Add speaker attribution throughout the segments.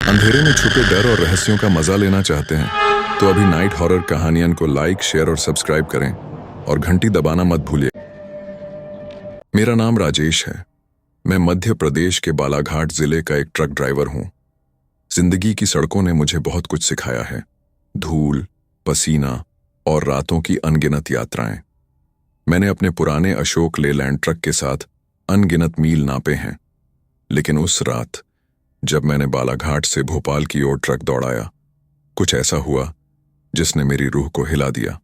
Speaker 1: अंधेरे में छुपे डर और रहस्यों का मजा लेना चाहते हैं तो अभी नाइट हॉरर कहानियन को लाइक, शेयर और सब्सक्राइब करें और घंटी दबाना मत भूलिए। मेरा नाम राजेश है। मैं मध्य प्रदेश के बालाघाट जिले का एक ट्रक ड्राइवर हूं। जिंदगी की सड़कों ने मुझे बहुत कुछ सिखाया है। धूल, पसीना और रातों की अनगिनत यात्राएं। मैंने अपने पुराने अशोक लेलैंड ट्रक के साथ अनगिनत मील नापे हैं, लेकिन उस रात जब मैंने बालाघाट से भोपाल की ओर ट्रक दौड़ाया, कुछ ऐसा हुआ जिसने मेरी रूह को हिला दिया।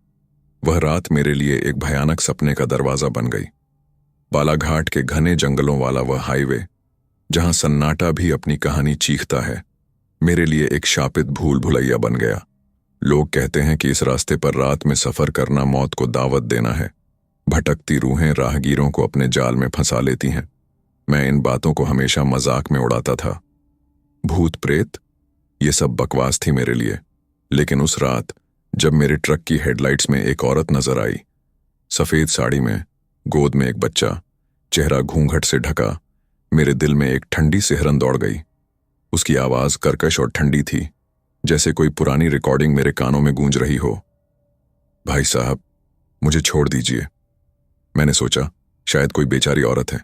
Speaker 1: वह रात मेरे लिए एक भयानक सपने का दरवाजा बन गई। बालाघाट के घने जंगलों वाला वह हाईवे, जहां सन्नाटा भी अपनी कहानी चीखता है, मेरे लिए एक शापित भूल भुलैया बन गया। लोग कहते हैं कि इस रास्ते पर रात में सफर करना मौत को दावत देना है। भटकती रूहें राहगीरों को अपने जाल में फंसा लेती हैं। मैं इन बातों को हमेशा मजाक में उड़ाता था। भूत प्रेत, ये सब बकवास थी मेरे लिए। लेकिन उस रात जब मेरे ट्रक की हेडलाइट्स में एक औरत नजर आई, सफेद साड़ी में, गोद में एक बच्चा, चेहरा घूंघट से ढका, मेरे दिल में एक ठंडी सिहरन दौड़ गई। उसकी आवाज कर्कश और ठंडी थी, जैसे कोई पुरानी रिकॉर्डिंग मेरे कानों में गूंज रही हो। भाई साहब, मुझे छोड़ दीजिए। मैंने सोचा शायद कोई बेचारी औरत है,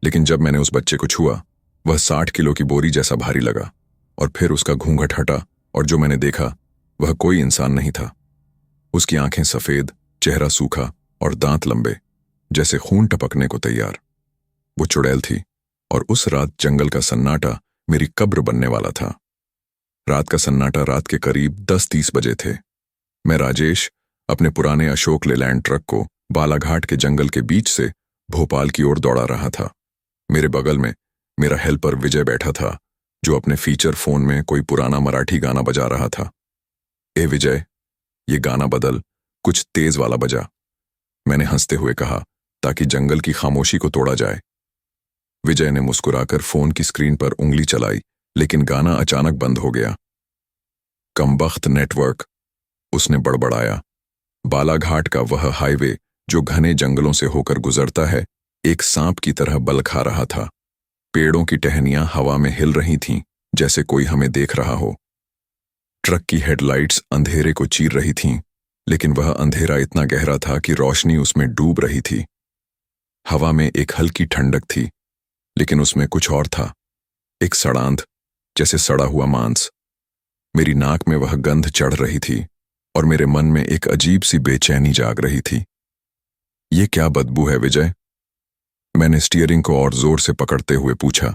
Speaker 1: लेकिन जब मैंने उस बच्चे को छुआ, वह 60 किलो की बोरी जैसा भारी लगा। और फिर उसका घूंघट हटा और जो मैंने देखा वह कोई इंसान नहीं था। उसकी आंखें सफेद, चेहरा सूखा और दांत लंबे, जैसे खून टपकने को तैयार। वो चुड़ैल थी और उस रात जंगल का सन्नाटा मेरी कब्र बनने वाला था। रात का सन्नाटा रात के करीब 10:30 बजे थे। मैं राजेश अपने पुराने अशोक लेलैंड ट्रक को बालाघाट के जंगल के बीच से भोपाल की ओर दौड़ा रहा था। मेरे बगल में मेरा हेल्पर विजय बैठा था, जो अपने फीचर फोन में कोई पुराना मराठी गाना बजा रहा था। ए विजय, ये गाना बदल, कुछ तेज वाला बजा, मैंने हंसते हुए कहा, ताकि जंगल की खामोशी को तोड़ा जाए। विजय ने मुस्कुराकर फोन की स्क्रीन पर उंगली चलाई, लेकिन गाना अचानक बंद हो गया। कमबख्त नेटवर्क, उसने बड़बड़ाया। बालाघाट का वह हाईवे जो घने जंगलों से होकर गुजरता है, एक सांप की तरह बल खा रहा था। पेड़ों की टहनियां हवा में हिल रही थीं, जैसे कोई हमें देख रहा हो। ट्रक की हेडलाइट्स अंधेरे को चीर रही थीं, लेकिन वह अंधेरा इतना गहरा था कि रोशनी उसमें डूब रही थी। हवा में एक हल्की ठंडक थी, लेकिन उसमें कुछ और था, एक सड़ांध, जैसे सड़ा हुआ मांस। मेरी नाक में वह गंध चढ़ रही थी और मेरे मन में एक अजीब सी बेचैनी जाग रही थी। ये क्या बदबू है विजय? मैंने स्टीयरिंग को और जोर से पकड़ते हुए पूछा।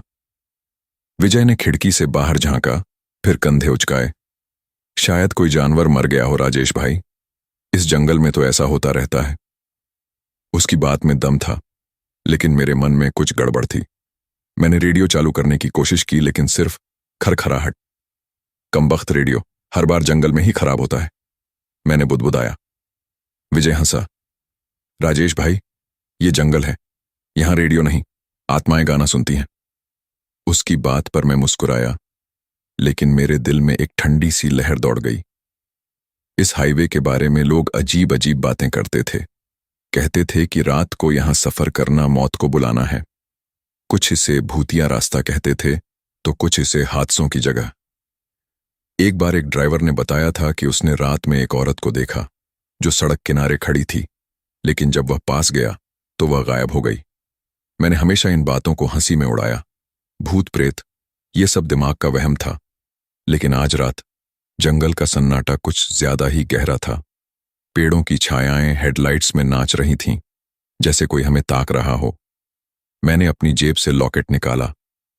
Speaker 1: विजय ने खिड़की से बाहर झांका, फिर कंधे उचकाए। शायद कोई जानवर मर गया हो राजेश भाई, इस जंगल में तो ऐसा होता रहता है। उसकी बात में दम था, लेकिन मेरे मन में कुछ गड़बड़ थी। मैंने रेडियो चालू करने की कोशिश की, लेकिन सिर्फ खरखराहट। कमबख्त रेडियो हर बार जंगल में ही खराब होता है, मैंने बुदबुदाया। विजय हंसा। राजेश भाई, ये जंगल है, यहां रेडियो नहीं, आत्माएं गाना सुनती हैं। उसकी बात पर मैं मुस्कुराया, लेकिन मेरे दिल में एक ठंडी सी लहर दौड़ गई। इस हाईवे के बारे में लोग अजीब अजीब बातें करते थे। कहते थे कि रात को यहां सफर करना मौत को बुलाना है। कुछ इसे भूतिया रास्ता कहते थे, तो कुछ इसे हादसों की जगह। एक बार एक ड्राइवर ने बताया था कि उसने रात में एक औरत को देखा, जो सड़क किनारे खड़ी थी, लेकिन जब वह पास गया तो वह गायब हो गई। मैंने हमेशा इन बातों को हंसी में उड़ाया। भूत प्रेत, ये सब दिमाग का वहम था। लेकिन आज रात जंगल का सन्नाटा कुछ ज्यादा ही गहरा था। पेड़ों की छायाएं हेडलाइट्स में नाच रही थीं, जैसे कोई हमें ताक रहा हो। मैंने अपनी जेब से लॉकेट निकाला,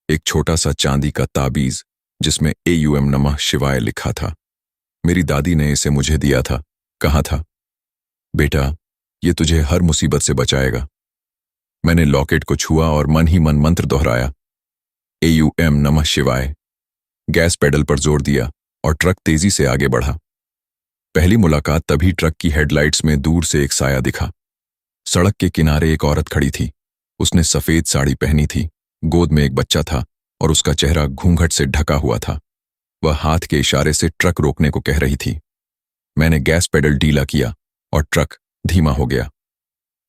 Speaker 1: एक छोटा सा चांदी का ताबीज जिसमें AUM नमः शिवाय लिखा था। मेरी दादी ने इसे मुझे दिया था, कहा था, बेटा, ये तुझे हर मुसीबत से बचाएगा। मैंने लॉकेट को छुआ और मन ही मन मंत्र दोहराया, AUM नमः शिवाय। गैस पेडल पर जोर दिया और ट्रक तेजी से आगे बढ़ा। पहली मुलाकात तभी ट्रक की हेडलाइट्स में दूर से एक साया दिखा। सड़क के किनारे एक औरत खड़ी थी। उसने सफेद साड़ी पहनी थी, गोद में एक बच्चा था और उसका चेहरा घूंघट से ढका हुआ था। वह हाथ के इशारे से ट्रक रोकने को कह रही थी। मैंने गैस पेडल ढीला किया और ट्रक धीमा हो गया।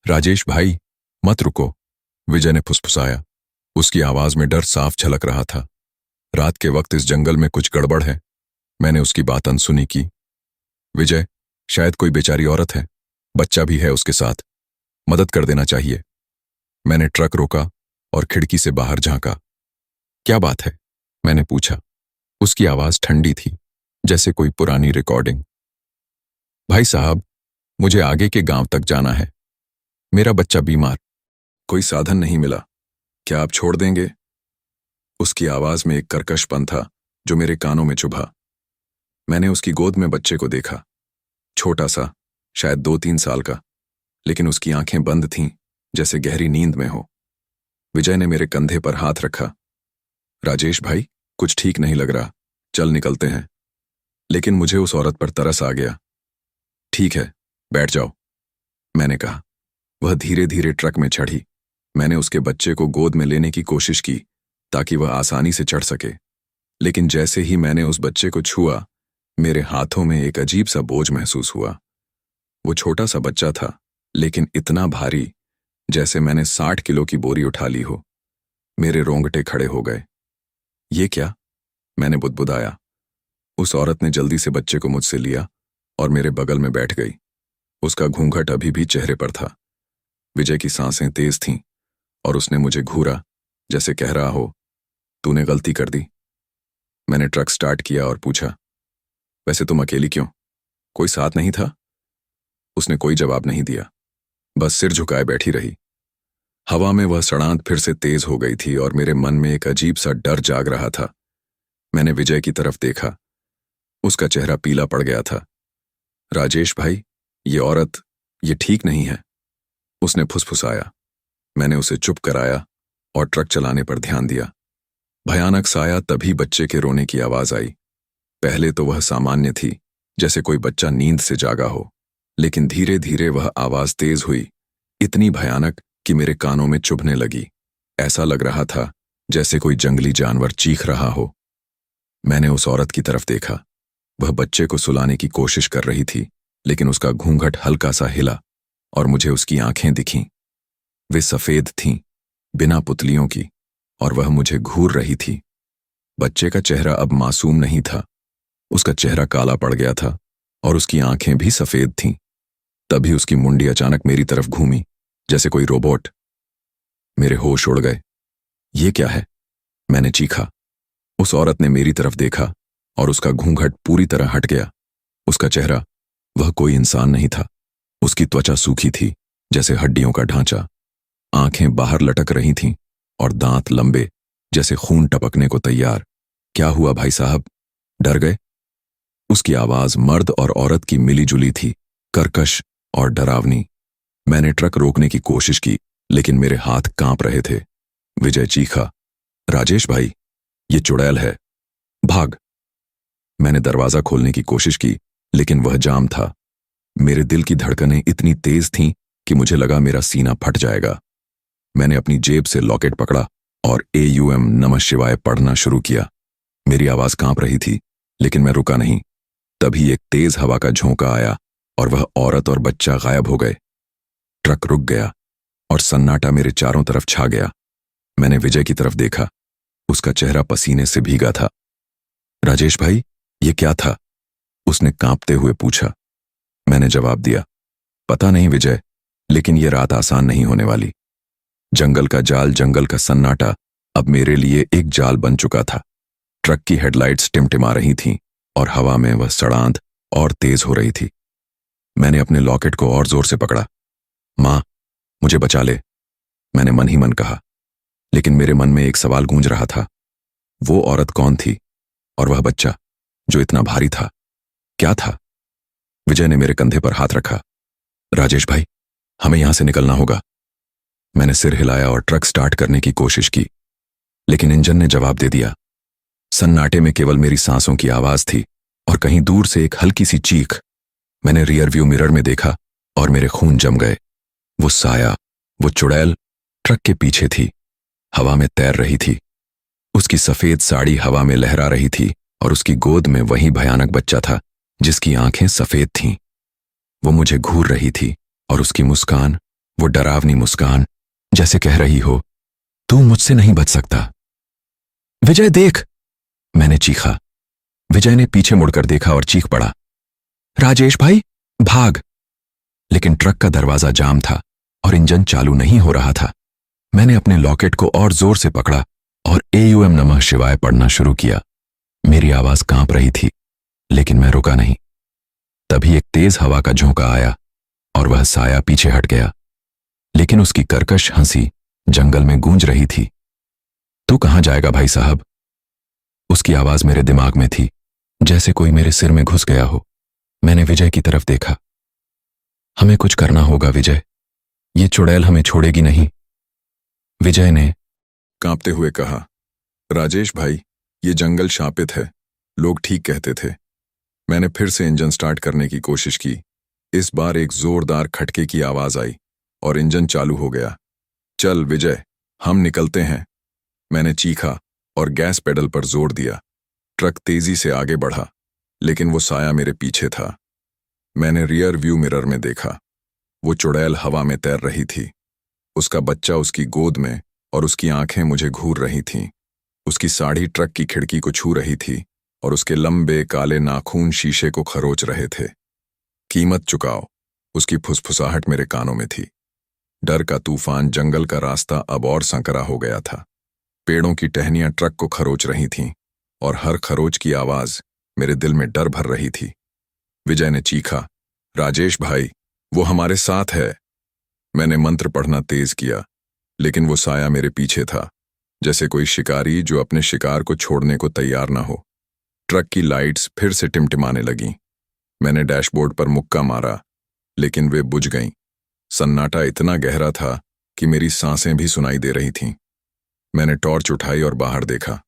Speaker 1: राजेश भाई, मत रुको, विजय ने फुसफुसाया। उसकी आवाज में डर साफ झलक रहा था। रात के वक्त इस जंगल में कुछ गड़बड़ है। मैंने उसकी बात अनसुनी की। विजय, शायद कोई बेचारी औरत है, बच्चा भी है उसके साथ, मदद कर देना चाहिए। मैंने ट्रक रोका और खिड़की से बाहर झांका। क्या बात है? मैंने पूछा। उसकी आवाज ठंडी थी, जैसे कोई पुरानी रिकॉर्डिंग। भाई साहब, मुझे आगे के गांव तक जाना है। मेरा बच्चा बीमार, कोई साधन नहीं मिला। क्या आप छोड़ देंगे? उसकी आवाज में एक कर्कशपन था जो मेरे कानों में चुभा। मैंने उसकी गोद में बच्चे को देखा, छोटा सा, शायद 2-3 साल का, लेकिन उसकी आंखें बंद थीं, जैसे गहरी नींद में हो। विजय ने मेरे कंधे पर हाथ रखा। राजेश भाई, कुछ ठीक नहीं लग रहा, चल निकलते हैं। लेकिन मुझे उस औरत पर तरस आ गया। ठीक है, बैठ जाओ, मैंने कहा। वह धीरे धीरे ट्रक में चढ़ी। मैंने उसके बच्चे को गोद में लेने की कोशिश की ताकि वह आसानी से चढ़ सके, लेकिन जैसे ही मैंने उस बच्चे को छुआ, मेरे हाथों में एक अजीब सा बोझ महसूस हुआ। वो छोटा सा बच्चा था, लेकिन इतना भारी जैसे मैंने 60 किलो की बोरी उठा ली हो। मेरे रोंगटे खड़े हो गए। ये क्या? मैंने बुदबुदाया। उस औरत ने जल्दी से बच्चे को मुझसे लिया और मेरे बगल में बैठ गई। उसका घूंघट अभी भी चेहरे पर था। विजय की सांसें तेज थीं और उसने मुझे घूरा, जैसे कह रहा हो, तूने गलती कर दी। मैंने ट्रक स्टार्ट किया और पूछा, वैसे तुम अकेली क्यों? कोई साथ नहीं था? उसने कोई जवाब नहीं दिया, बस सिर झुकाए बैठी रही। हवा में वह सड़ांत फिर से तेज हो गई थी और मेरे मन में एक अजीब सा डर जाग रहा था। मैंने विजय की तरफ देखा। उसका चेहरा पीला पड़ गया था। राजेश भाई, ये औरत, ये ठीक नहीं है, उसने फुसफुसाया। मैंने उसे चुप कराया और ट्रक चलाने पर ध्यान दिया। भयानक साया तभी बच्चे के रोने की आवाज आई। पहले तो वह सामान्य थी, जैसे कोई बच्चा नींद से जागा हो, लेकिन धीरे धीरे वह आवाज तेज हुई, इतनी भयानक कि मेरे कानों में चुभने लगी। ऐसा लग रहा था जैसे कोई जंगली जानवर चीख रहा हो। मैंने उस औरत की तरफ देखा। वह बच्चे को सुलाने की कोशिश कर रही थी, लेकिन उसका घूंघट हल्का सा हिला और मुझे उसकी आंखें दिखीं। वे सफेद थीं, बिना पुतलियों की, और वह मुझे घूर रही थी। बच्चे का चेहरा अब मासूम नहीं था। उसका चेहरा काला पड़ गया था और उसकी आंखें भी सफेद थीं। तभी उसकी मुंडी अचानक मेरी तरफ घूमी, जैसे कोई रोबोट। मेरे होश उड़ गए। ये क्या है? मैंने चीखा। उस औरत ने मेरी तरफ देखा और उसका घूंघट पूरी तरह हट गया। उसका चेहरा, वह कोई इंसान नहीं था। उसकी त्वचा सूखी थी, जैसे हड्डियों का ढांचा। आंखें बाहर लटक रही थीं और दांत लंबे, जैसे खून टपकने को तैयार। क्या हुआ भाई साहब? डर गए? उसकी आवाज मर्द और औरत की मिली जुली थी, कर्कश और डरावनी। मैंने ट्रक रोकने की कोशिश की, लेकिन मेरे हाथ कांप रहे थे। विजय चीखा, राजेश भाई, ये चुड़ैल है, भाग। मैंने दरवाजा खोलने की कोशिश की, लेकिन वह जाम था। मेरे दिल की धड़कनें इतनी तेज थीं कि मुझे लगा मेरा सीना फट जाएगा। मैंने अपनी जेब से लॉकेट पकड़ा और AUM नमः शिवाय पढ़ना शुरू किया। मेरी आवाज कांप रही थी, लेकिन मैं रुका नहीं। तभी एक तेज हवा का झोंका आया और वह औरत और बच्चा गायब हो गए। ट्रक रुक गया और सन्नाटा मेरे चारों तरफ छा गया। मैंने विजय की तरफ देखा। उसका चेहरा पसीने से भीगा था। राजेश भाई, ये क्या था? उसने कांपते हुए पूछा। मैंने जवाब दिया, पता नहीं विजय, लेकिन यह रात आसान नहीं होने वाली। जंगल का जाल, जंगल का सन्नाटा अब मेरे लिए एक जाल बन चुका था। ट्रक की हेडलाइट्स टिमटिमा रही थीं और हवा में वह सड़ांत और तेज हो रही थी। मैंने अपने लॉकेट को और जोर से पकड़ा। मां, मुझे बचा ले, मैंने मन ही मन कहा। लेकिन मेरे मन में एक सवाल गूंज रहा था। वो औरत कौन थी और वह बच्चा जो इतना भारी था, क्या था? विजय ने मेरे कंधे पर हाथ रखा। राजेश भाई, हमें यहां से निकलना होगा। मैंने सिर हिलाया और ट्रक स्टार्ट करने की कोशिश की, लेकिन इंजन ने जवाब दे दिया। सन्नाटे में केवल मेरी सांसों की आवाज थी और कहीं दूर से एक हल्की सी चीख। मैंने रियर व्यू मिरर में देखा और मेरे खून जम गए। वो साया, वो चुड़ैल ट्रक के पीछे थी, हवा में तैर रही थी। उसकी सफेद साड़ी हवा में लहरा रही थी और उसकी गोद में वही भयानक बच्चा था जिसकी आंखें सफेद थीं। वो मुझे घूर रही थी और उसकी मुस्कान, वो डरावनी मुस्कान, जैसे कह रही हो, तू मुझसे नहीं बच सकता। विजय देख,
Speaker 2: मैंने चीखा। विजय ने पीछे मुड़कर देखा और चीख पड़ा, राजेश भाई, भाग! लेकिन ट्रक का दरवाजा जाम था और इंजन चालू नहीं हो रहा था। मैंने अपने लॉकेट को और जोर से पकड़ा और AUM नमः शिवाय पढ़ना शुरू किया। मेरी आवाज कांप रही थी, लेकिन मैं रुका नहीं। तभी एक तेज हवा का झोंका आया और वह साया पीछे हट गया, लेकिन उसकी कर्कश हंसी जंगल में गूंज रही थी। तू कहां जाएगा भाई साहब? उसकी आवाज मेरे दिमाग में थी, जैसे कोई मेरे सिर में घुस गया हो। मैंने विजय की तरफ देखा। हमें कुछ करना होगा विजय, ये चुड़ैल हमें छोड़ेगी नहीं। विजय ने
Speaker 1: कांपते हुए कहा, राजेश भाई, ये जंगल शापित है, लोग ठीक कहते थे। मैंने फिर से इंजन स्टार्ट करने की कोशिश की। इस बार एक जोरदार खटके की आवाज आई और इंजन चालू हो गया। चल विजय, हम निकलते हैं, मैंने चीखा और गैस पेडल पर जोर दिया। ट्रक तेजी से आगे बढ़ा, लेकिन वो साया मेरे पीछे था। मैंने रियर व्यू मिरर में देखा। वो चुड़ैल हवा में तैर रही थी, उसका बच्चा उसकी गोद में, और उसकी आंखें मुझे घूर रही थीं। उसकी साड़ी ट्रक की खिड़की को छू रही थी और उसके लंबे काले नाखून शीशे को खरोच रहे थे। कीमत चुकाओ, उसकी फुसफुसाहट मेरे कानों में थी। डर का तूफान, जंगल का रास्ता अब और संकरा हो गया था। पेड़ों की टहनियां ट्रक को खरोच रही थीं और हर खरोच की आवाज मेरे दिल में डर भर रही थी। विजय ने चीखा, राजेश भाई, वो हमारे साथ है। मैंने मंत्र पढ़ना तेज किया, लेकिन वो साया मेरे पीछे था, जैसे कोई शिकारी जो अपने शिकार को छोड़ने को तैयार ना हो। ट्रक की लाइट्स फिर से टिमटिमाने लगीं। मैंने डैशबोर्ड पर मुक्का मारा, लेकिन वे बुझ गईं। सन्नाटा इतना गहरा था कि मेरी सांसें भी सुनाई दे रही थीं। मैंने टॉर्च उठाई और बाहर देखा।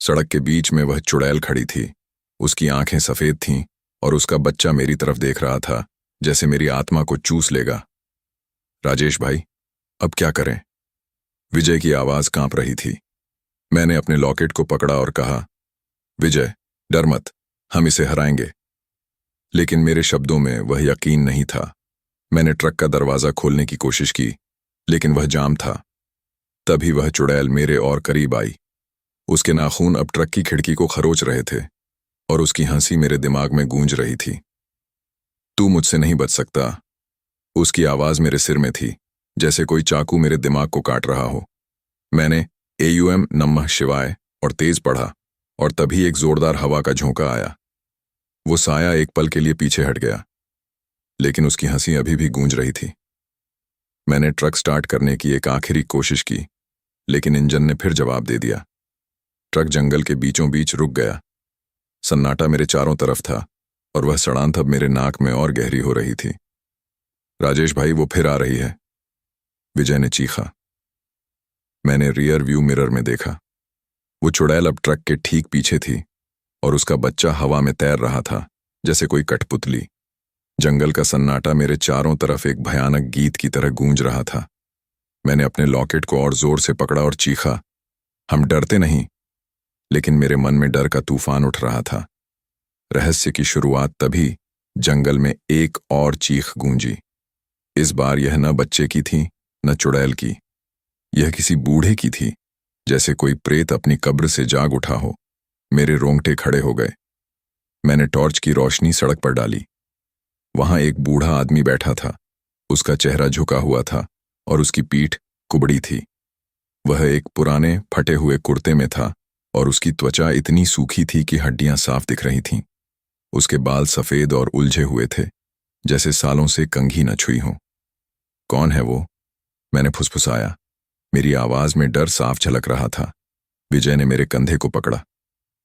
Speaker 1: सड़क के बीच में वह चुड़ैल खड़ी थी। उसकी आंखें सफेद थीं और उसका बच्चा मेरी तरफ देख रहा था, जैसे मेरी आत्मा को चूस लेगा। राजेश भाई, अब क्या करें? विजय की आवाज कांप रही थी। मैंने अपने लॉकेट को पकड़ा और कहा, विजय, डर मत, हम इसे हराएंगे। लेकिन मेरे शब्दों में वह यकीन नहीं था। मैंने ट्रक का दरवाजा खोलने की कोशिश की, लेकिन वह जाम था। तभी वह चुड़ैल मेरे और करीब आई। उसके नाखून अब ट्रक की खिड़की को खरोच रहे थे और उसकी हंसी मेरे दिमाग में गूंज रही थी। तू मुझसे नहीं बच सकता। उसकी आवाज मेरे सिर में थी, जैसे कोई चाकू मेरे दिमाग को काट रहा हो। मैंने AUM नमः शिवाय और तेज पढ़ा, और तभी एक जोरदार हवा का झोंका आया। वो साया एक पल के लिए पीछे हट गया, लेकिन उसकी हंसी अभी भी गूंज रही थी। मैंने ट्रक स्टार्ट करने की एक आखिरी कोशिश की, लेकिन इंजन ने फिर जवाब दे दिया। ट्रक जंगल के बीचों बीच रुक गया। सन्नाटा मेरे चारों तरफ था और वह सड़ांत अब मेरे नाक में और गहरी हो रही थी। राजेश भाई, वो फिर आ रही है, विजय ने चीखा। मैंने रियर व्यू मिरर में देखा। वो चुड़ैल अब ट्रक के ठीक पीछे थी और उसका बच्चा हवा में तैर रहा था, जैसे कोई कठपुतली। जंगल का सन्नाटा मेरे चारों तरफ एक भयानक गीत की तरह गूंज रहा था। मैंने अपने लॉकेट को और जोर से पकड़ा और चीखा, हम डरते नहीं। लेकिन मेरे मन में डर का तूफान उठ रहा था। रहस्य की शुरुआत तभी जंगल में एक और चीख गूंजी। इस बार यह न बच्चे की थी, न चुड़ैल की। यह किसी बूढ़े की थी, जैसे कोई प्रेत अपनी कब्र से जाग उठा हो। मेरे रोंगटे खड़े हो गए। मैंने टॉर्च की रोशनी सड़क पर डाली। वहां एक बूढ़ा आदमी बैठा था। उसका चेहरा झुका हुआ था और उसकी पीठ कुबड़ी थी। वह एक पुराने फटे हुए कुर्ते में था और उसकी त्वचा इतनी सूखी थी कि हड्डियां साफ दिख रही थीं। उसके बाल सफेद और उलझे हुए थे, जैसे सालों से कंघी न छुई हो। कौन है वो? मैंने फुसफुसाया। मेरी आवाज में डर साफ झलक रहा था। विजय ने मेरे कंधे को पकड़ा।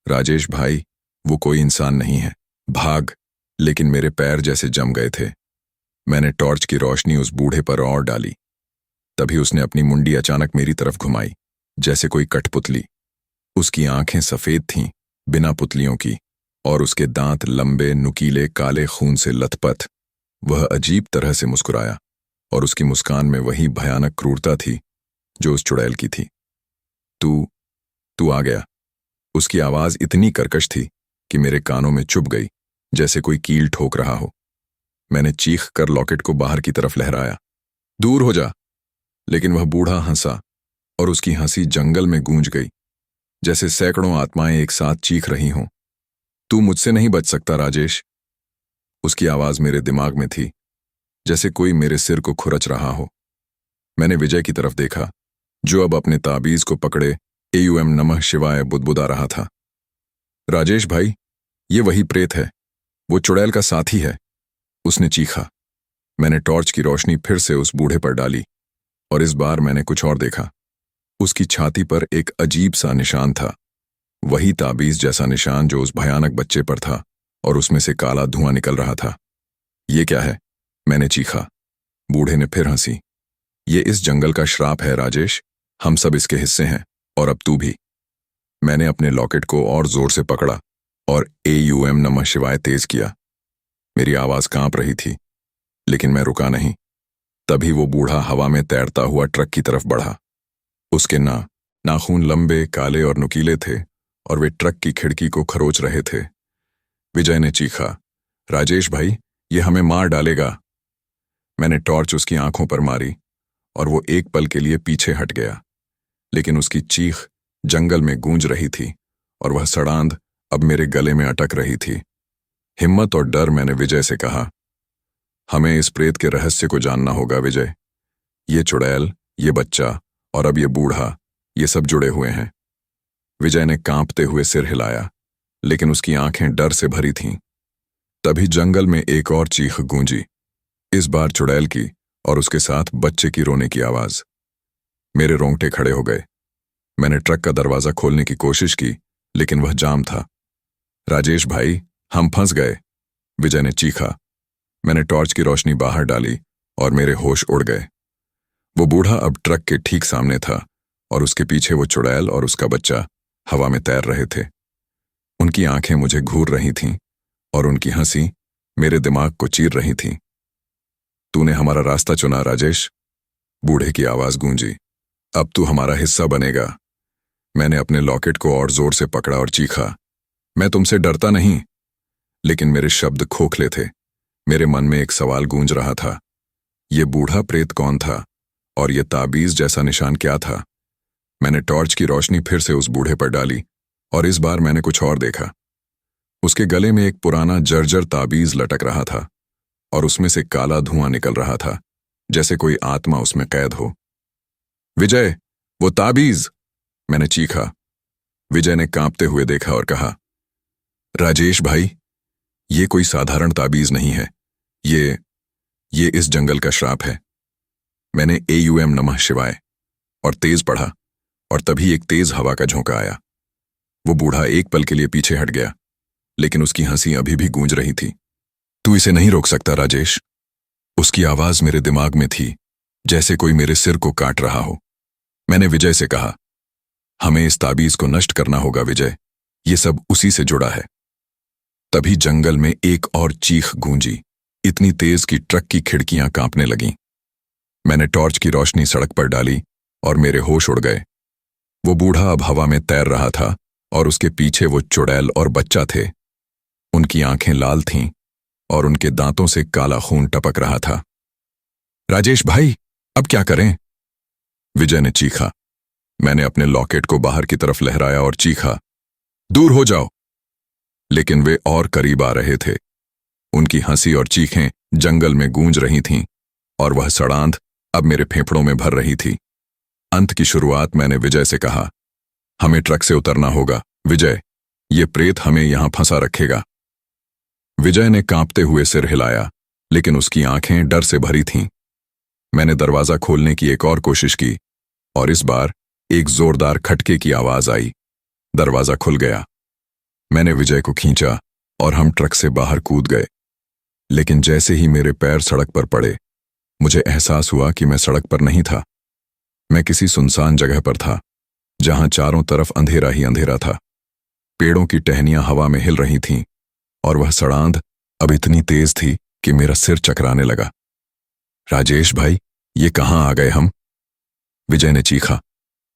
Speaker 1: राजेश भाई, वो कोई इंसान नहीं है, भाग। लेकिन मेरे पैर जैसे जम गए थे। मैंने टॉर्च की रोशनी उस बूढ़े पर और डाली। तभी उसने अपनी मुंडी अचानक मेरी तरफ घुमाई, जैसे कोई कठपुतली। उसकी आंखें सफेद थीं, बिना पुतलियों की, और उसके दांत लंबे, नुकीले, काले खून से लथपथ। वह अजीब तरह से मुस्कुराया और उसकी मुस्कान में वही भयानक क्रूरता थी जो उस चुड़ैल की थी। तू आ गया। उसकी आवाज इतनी कर्कश थी कि मेरे कानों में चुभ गई, जैसे कोई कील ठोक रहा हो। मैंने चीख कर लॉकेट को बाहर की तरफ लहराया, दूर हो जा। लेकिन वह बूढ़ा हंसा और उसकी हंसी जंगल में गूंज गई। जैसे सैकड़ों आत्माएं एक साथ चीख रही हों। तू मुझसे नहीं बच सकता राजेश। उसकी आवाज मेरे दिमाग में थी, जैसे कोई मेरे सिर को खुरच रहा हो। मैंने विजय की तरफ देखा, जो अब अपने ताबीज को पकड़े एयूएम नमः शिवाय बुदबुदा रहा था। राजेश भाई, ये वही प्रेत है, वो चुड़ैल का साथी है, उसने चीखा। मैंने टॉर्च की रोशनी फिर से उस बूढ़े पर डाली और इस बार मैंने कुछ और देखा। उसकी छाती पर एक अजीब सा निशान था, वही ताबीज जैसा निशान जो उस भयानक बच्चे पर था, और उसमें से काला धुआं निकल रहा था। ये क्या है? मैंने चीखा। बूढ़े ने फिर हंसी। ये इस जंगल का श्राप है राजेश, हम सब इसके हिस्से हैं, और अब तू भी। मैंने अपने लॉकेट को और जोर से पकड़ा और एयूएम नमः शिवाय तेज किया। मेरी आवाज कांप रही थी, लेकिन मैं रुका नहीं। तभी वो बूढ़ा हवा में तैरता हुआ ट्रक की तरफ बढ़ा। उसके नाखून लंबे, काले और नुकीले थे, और वे ट्रक की खिड़की को खरोच रहे थे। विजय ने चीखा, राजेश भाई, ये हमें मार डालेगा। मैंने टॉर्च उसकी आंखों पर मारी और वो एक पल के लिए पीछे हट गया, लेकिन उसकी चीख जंगल में गूंज रही थी और वह सड़ांध अब मेरे गले में अटक रही थी। हिम्मत और डर मैंने विजय से कहा, हमें इस प्रेत के रहस्य को जानना होगा विजय। ये चुड़ैल, ये बच्चा और अब ये बूढ़ा, ये सब जुड़े हुए हैं। विजय ने कांपते हुए सिर हिलाया, लेकिन उसकी आंखें डर से भरी थीं। तभी जंगल में एक और चीख गूंजी, इस बार चुड़ैल की, और उसके साथ बच्चे की रोने की आवाज। मेरे रोंगटे खड़े हो गए। मैंने ट्रक का दरवाजा खोलने की कोशिश की, लेकिन वह जाम था। राजेश भाई, हम फंस गए, विजय ने चीखा। मैंने टॉर्च की रोशनी बाहर डाली और मेरे होश उड़ गए। वो बूढ़ा अब ट्रक के ठीक सामने था, और उसके पीछे वो चुड़ैल और उसका बच्चा हवा में तैर रहे थे। उनकी आंखें मुझे घूर रही थीं और उनकी हंसी मेरे दिमाग को चीर रही थी। तूने हमारा रास्ता चुना राजेश, बूढ़े की आवाज गूंजी। अब तू हमारा हिस्सा बनेगा। मैंने अपने लॉकेट को और जोर से पकड़ा और चीखा, मैं तुमसे डरता नहीं। लेकिन मेरे शब्द खोखले थे। मेरे मन में एक सवाल गूंज रहा था, ये बूढ़ा प्रेत कौन था, और ये ताबीज जैसा निशान क्या था? मैंने टॉर्च की रोशनी फिर से उस बूढ़े पर डाली, और इस बार मैंने कुछ और देखा। उसके गले में एक पुराना जर्जर ताबीज लटक रहा था, और उसमें से काला धुआं निकल रहा था, जैसे कोई आत्मा उसमें कैद हो। विजय, वो ताबीज, मैंने चीखा। विजय ने कांपते हुए देखा और कहा, राजेश भाई, ये कोई साधारण ताबीज नहीं है, ये इस जंगल का श्राप है। मैंने एयूएम नमः शिवाय और तेज पढ़ा, और तभी एक तेज हवा का झोंका आया। वो बूढ़ा एक पल के लिए पीछे हट गया, लेकिन उसकी हंसी अभी भी गूंज रही थी। तू इसे नहीं रोक सकता राजेश। उसकी आवाज मेरे दिमाग में थी, जैसे कोई मेरे सिर को काट रहा हो। मैंने विजय से कहा, हमें इस ताबीज को नष्ट करना होगा विजय, ये सब उसी से जुड़ा है। तभी जंगल में एक और चीख गूंजी, इतनी तेज कि ट्रक की खिड़कियां कांपने लगीं। मैंने टॉर्च की रोशनी सड़क पर डाली और मेरे होश उड़ गए। वो बूढ़ा अब हवा में तैर रहा था, और उसके पीछे वो चुड़ैल और बच्चा थे। उनकी आंखें लाल थीं और उनके दांतों से काला खून टपक रहा था। राजेश भाई, अब क्या करें? विजय ने चीखा। मैंने अपने लॉकेट को बाहर की तरफ लहराया और चीखा, दूर हो जाओ। लेकिन वे और करीब आ रहे थे। उनकी हंसी और चीखें जंगल में गूंज रही थीं, और वह सड़ांध अब मेरे फेफड़ों में भर रही थी। अंत की शुरुआत मैंने विजय से कहा, हमें ट्रक से उतरना होगा विजय, ये प्रेत हमें यहां फंसा रखेगा। विजय ने कांपते हुए सिर हिलाया, लेकिन उसकी आंखें डर से भरी थीं। मैंने दरवाजा खोलने की एक और कोशिश की, और इस बार एक जोरदार खटके की आवाज आई। दरवाजा खुल गया। मैंने विजय को खींचा और हम ट्रक से बाहर कूद गए। लेकिन जैसे ही मेरे पैर सड़क पर पड़े, मुझे एहसास हुआ कि मैं सड़क पर नहीं था। मैं किसी सुनसान जगह पर था, जहां चारों तरफ अंधेरा ही अंधेरा था। पेड़ों की टहनियां हवा में हिल रही थीं, और वह सड़ांध अब इतनी तेज थी कि मेरा सिर चकराने लगा। राजेश भाई, ये कहां आ गए हम? विजय ने चीखा।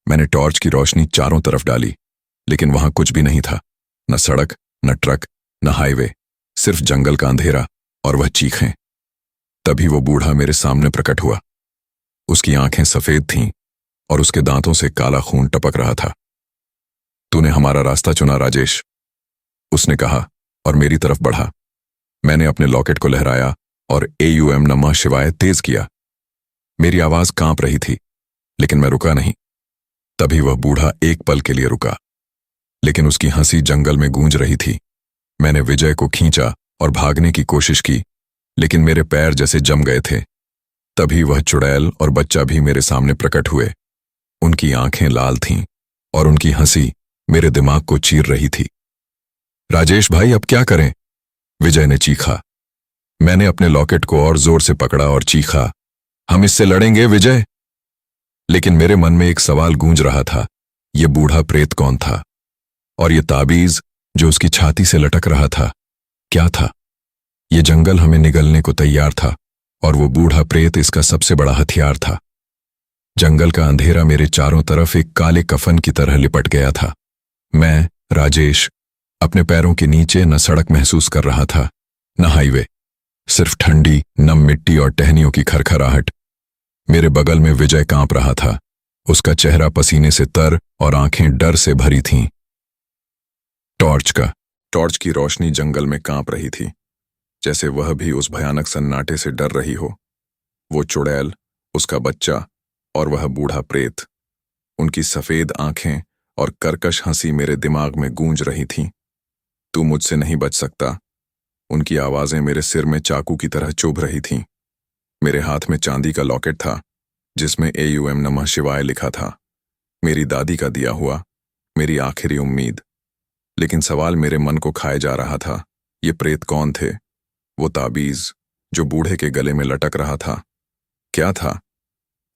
Speaker 1: मैंने टॉर्च की रोशनी चारों तरफ डाली, लेकिन वहां कुछ भी नहीं था, न सड़क, न ट्रक, न हाईवे, सिर्फ जंगल का अंधेरा और वह चीखें। तभी वो बूढ़ा मेरे सामने प्रकट हुआ। उसकी आंखें सफेद थीं और उसके दांतों से काला खून टपक रहा था। तूने हमारा रास्ता चुना राजेश, उसने कहा और मेरी तरफ बढ़ा। मैंने अपने लॉकेट को लहराया और AUM नमः शिवाय तेज किया। मेरी आवाज कांप रही थी, लेकिन मैं रुका नहीं। तभी वह बूढ़ा एक पल के लिए रुका, लेकिन उसकी हंसी जंगल में गूंज रही थी। मैंने विजय को खींचा और भागने की कोशिश की, लेकिन मेरे पैर जैसे जम गए थे। तभी वह चुड़ैल और बच्चा भी मेरे सामने प्रकट हुए। उनकी आंखें लाल थीं और उनकी हंसी मेरे दिमाग को चीर रही थी। राजेश भाई, अब क्या करें? विजय ने चीखा। मैंने अपने लॉकेट को और जोर से पकड़ा और चीखा, हम इससे लड़ेंगे विजय। लेकिन मेरे मन में एक सवाल गूंज रहा था, ये बूढ़ा प्रेत कौन था? और ये ताबीज जो उसकी छाती से लटक रहा था, क्या था? ये जंगल हमें निगलने को तैयार था और वो बूढ़ा प्रेत इसका सबसे बड़ा हथियार था। जंगल का अंधेरा मेरे चारों तरफ एक काले कफन की तरह लिपट गया था। मैं, राजेश, अपने पैरों के नीचे न सड़क महसूस कर रहा था, न हाईवे, सिर्फ ठंडी नम मिट्टी और टहनियों की खरखराहट। मेरे बगल में विजय कांप रहा था। उसका चेहरा पसीने से तर और आंखें डर से भरी थीं। टॉर्च की रोशनी जंगल में कांप रही थी, जैसे वह भी उस भयानक सन्नाटे से डर रही हो। वो चुड़ैल, उसका बच्चा और वह बूढ़ा प्रेत, उनकी सफेद आंखें और कर्कश हंसी मेरे दिमाग में गूंज रही थीं। तू मुझसे नहीं बच सकता। उनकी आवाजें मेरे सिर में चाकू की तरह चुभ रही थीं। मेरे हाथ में चांदी का लॉकेट था, जिसमें AUM नमः शिवाय लिखा था। मेरी दादी का दिया हुआ, मेरी आखिरी उम्मीद। लेकिन सवाल मेरे मन को खाए जा रहा था, ये प्रेत कौन थे? वो ताबीज जो बूढ़े के गले में लटक रहा था, क्या था?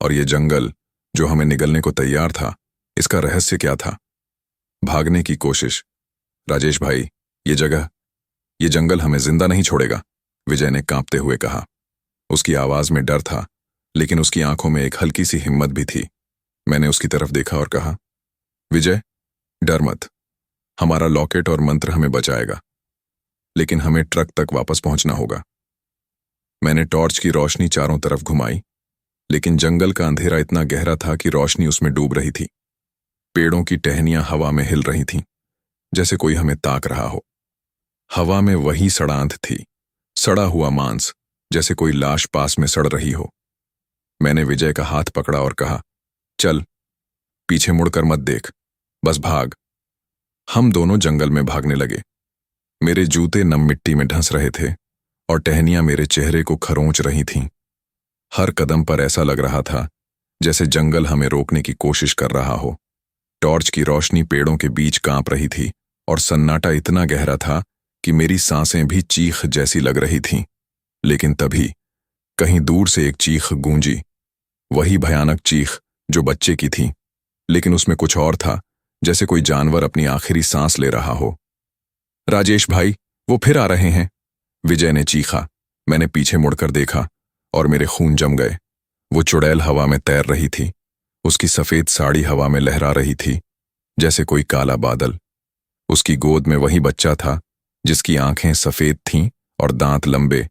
Speaker 1: और ये जंगल जो हमें निगलने को तैयार था, इसका रहस्य क्या था? भागने की कोशिश। राजेश भाई, ये जंगल हमें जिंदा नहीं छोड़ेगा, विजय ने कांपते हुए कहा। उसकी आवाज में डर था, लेकिन उसकी आंखों में एक हल्की सी हिम्मत भी थी। मैंने उसकी तरफ देखा और कहा, विजय, डर मत। हमारा लॉकेट और मंत्र हमें बचाएगा, लेकिन हमें ट्रक तक वापस पहुंचना होगा। मैंने टॉर्च की रोशनी चारों तरफ घुमाई, लेकिन जंगल का अंधेरा इतना गहरा था कि रोशनी उसमें डूब रही थी। पेड़ों की टहनियां हवा में हिल रही थीं, जैसे कोई हमें ताक रहा हो। हवा में वही सड़ांध थी, सड़ा हुआ मांस, जैसे कोई लाश पास में सड़ रही हो। मैंने विजय का हाथ पकड़ा और कहा, चल, पीछे मुड़कर मत देख, बस भाग। हम दोनों जंगल में भागने लगे। मेरे जूते नम मिट्टी में ढंस रहे थे और टहनियां मेरे चेहरे को खरोंच रही थीं। हर कदम पर ऐसा लग रहा था जैसे जंगल हमें रोकने की कोशिश कर रहा हो। टॉर्च की रोशनी पेड़ों के बीच कांप रही थी और सन्नाटा इतना गहरा था कि मेरी सांसें भी चीख जैसी लग रही थीं। लेकिन तभी कहीं दूर से एक चीख गूंजी, वही भयानक चीख जो बच्चे की थी, लेकिन उसमें कुछ और था, जैसे कोई जानवर अपनी आखिरी सांस ले रहा हो। राजेश भाई, वो फिर आ रहे हैं, विजय ने चीखा। मैंने पीछे मुड़कर देखा और मेरे खून जम गए। वो चुड़ैल हवा में तैर रही थी, उसकी सफेद साड़ी हवा में लहरा रही थी, जैसे कोई काला बादल। उसकी गोद में वही बच्चा था, जिसकी आंखें सफेद थीं और दांत लंबे,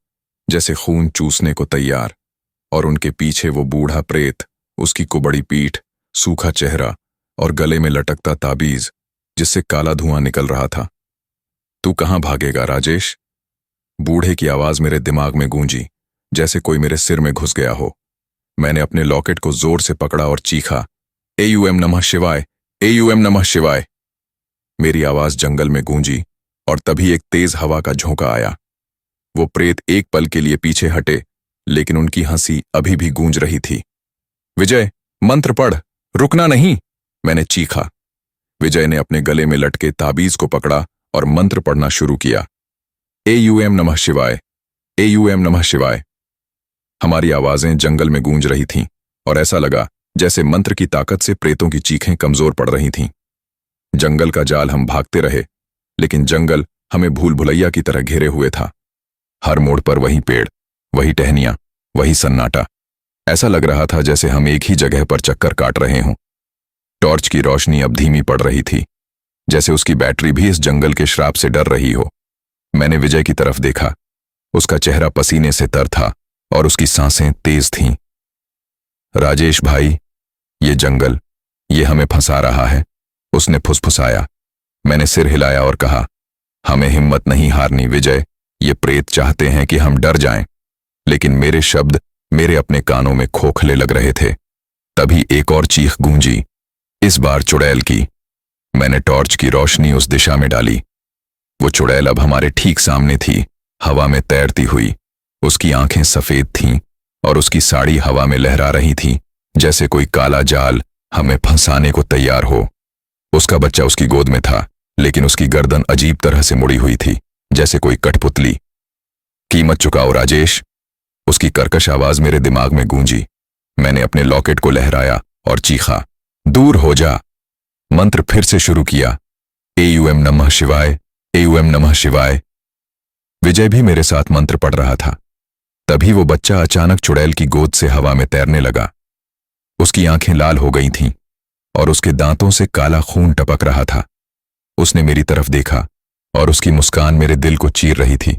Speaker 1: जैसे खून चूसने को तैयार। और उनके पीछे वो बूढ़ा प्रेत, उसकी कुबड़ी पीठ, सूखा चेहरा और गले में लटकता ताबीज, जिससे काला धुआं निकल रहा था। तू कहां भागेगा राजेश? बूढ़े की आवाज मेरे दिमाग में गूंजी, जैसे कोई मेरे सिर में घुस गया हो। मैंने अपने लॉकेट को जोर से पकड़ा और चीखा, AUM नमः शिवाय, AUM नमः शिवाय। मेरी आवाज जंगल में गूंजी और तभी एक तेज हवा का झोंका आया। वो प्रेत एक पल के लिए पीछे हटे, लेकिन उनकी हंसी अभी भी गूंज रही थी। विजय, मंत्र पढ़, रुकना नहीं, मैंने चीखा। विजय ने अपने गले में लटके ताबीज को पकड़ा और मंत्र पढ़ना शुरू किया। AUM नमः शिवाय, AUM नमः शिवाय। हमारी आवाजें जंगल में गूंज रही थीं और ऐसा लगा जैसे मंत्र की ताकत से प्रेतों की चीखें कमजोर पड़ रही थीं। जंगल का जाल हम भागते रहे, लेकिन जंगल हमें भूल भुलैया की तरह घेरे हुए था। हर मोड़ पर वही पेड़, वही टहनियां, वही सन्नाटा। ऐसा लग रहा था जैसे हम एक ही जगह पर चक्कर काट रहे हों। टॉर्च की रोशनी अब धीमी पड़ रही थी, जैसे उसकी बैटरी भी इस जंगल के श्राप से डर रही हो। मैंने विजय की तरफ देखा। उसका चेहरा पसीने से तर था और उसकी सांसें तेज थीं। राजेश भाई, ये जंगल, ये हमें फंसा रहा है, उसने फुसफुसाया।
Speaker 2: मैंने सिर हिलाया और कहा, हमें हिम्मत नहीं हारनी विजय। ये प्रेत चाहते हैं कि हम डर जाएं। लेकिन मेरे शब्द मेरे अपने कानों में खोखले लग रहे थे। तभी एक और चीख गूंजी, इस बार चुड़ैल की। मैंने टॉर्च की रोशनी उस दिशा में डाली। वो चुड़ैल अब हमारे ठीक सामने थी, हवा में तैरती हुई। उसकी आंखें सफेद थीं और उसकी साड़ी हवा में लहरा रही थी, जैसे कोई काला जाल हमें फंसाने को तैयार हो। उसका बच्चा उसकी गोद में था, लेकिन उसकी गर्दन अजीब तरह से मुड़ी हुई थी, जैसे कोई कठपुतली। कीमत चुकाओ राजेश, उसकी कर्कश आवाज मेरे दिमाग में गूंजी। मैंने अपने लॉकेट को लहराया और चीखा, दूर हो जा। मंत्र फिर से शुरू किया, एयूएम नमः शिवाय, एयूएम नमः शिवाय। विजय भी मेरे साथ मंत्र पढ़ रहा था। तभी वो बच्चा अचानक चुड़ैल की गोद से हवा में तैरने लगा। उसकी आंखें लाल हो गई थीं और उसके दांतों से काला खून टपक रहा था। उसने मेरी तरफ देखा और उसकी मुस्कान मेरे दिल को चीर रही थी।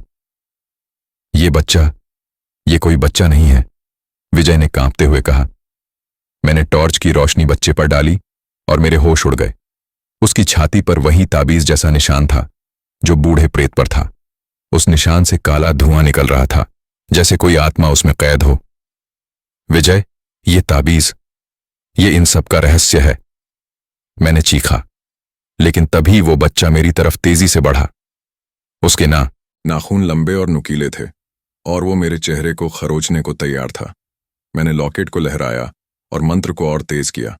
Speaker 2: ये कोई बच्चा नहीं है, विजय ने कांपते हुए कहा। मैंने टॉर्च की रोशनी बच्चे पर डाली और मेरे होश उड़ गए। उसकी छाती पर वही ताबीज जैसा निशान था जो बूढ़े प्रेत पर था। उस निशान से काला धुआं निकल रहा था, जैसे कोई आत्मा उसमें कैद हो। विजय, ये ताबीज, ये इन सब का रहस्य है, मैंने चीखा। लेकिन तभी वो बच्चा मेरी तरफ तेजी से बढ़ा। उसके
Speaker 1: नाखून लंबे और नुकीले थे और वो मेरे चेहरे को खरोचने को तैयार था। मैंने लॉकेट को लहराया और मंत्र को और तेज किया,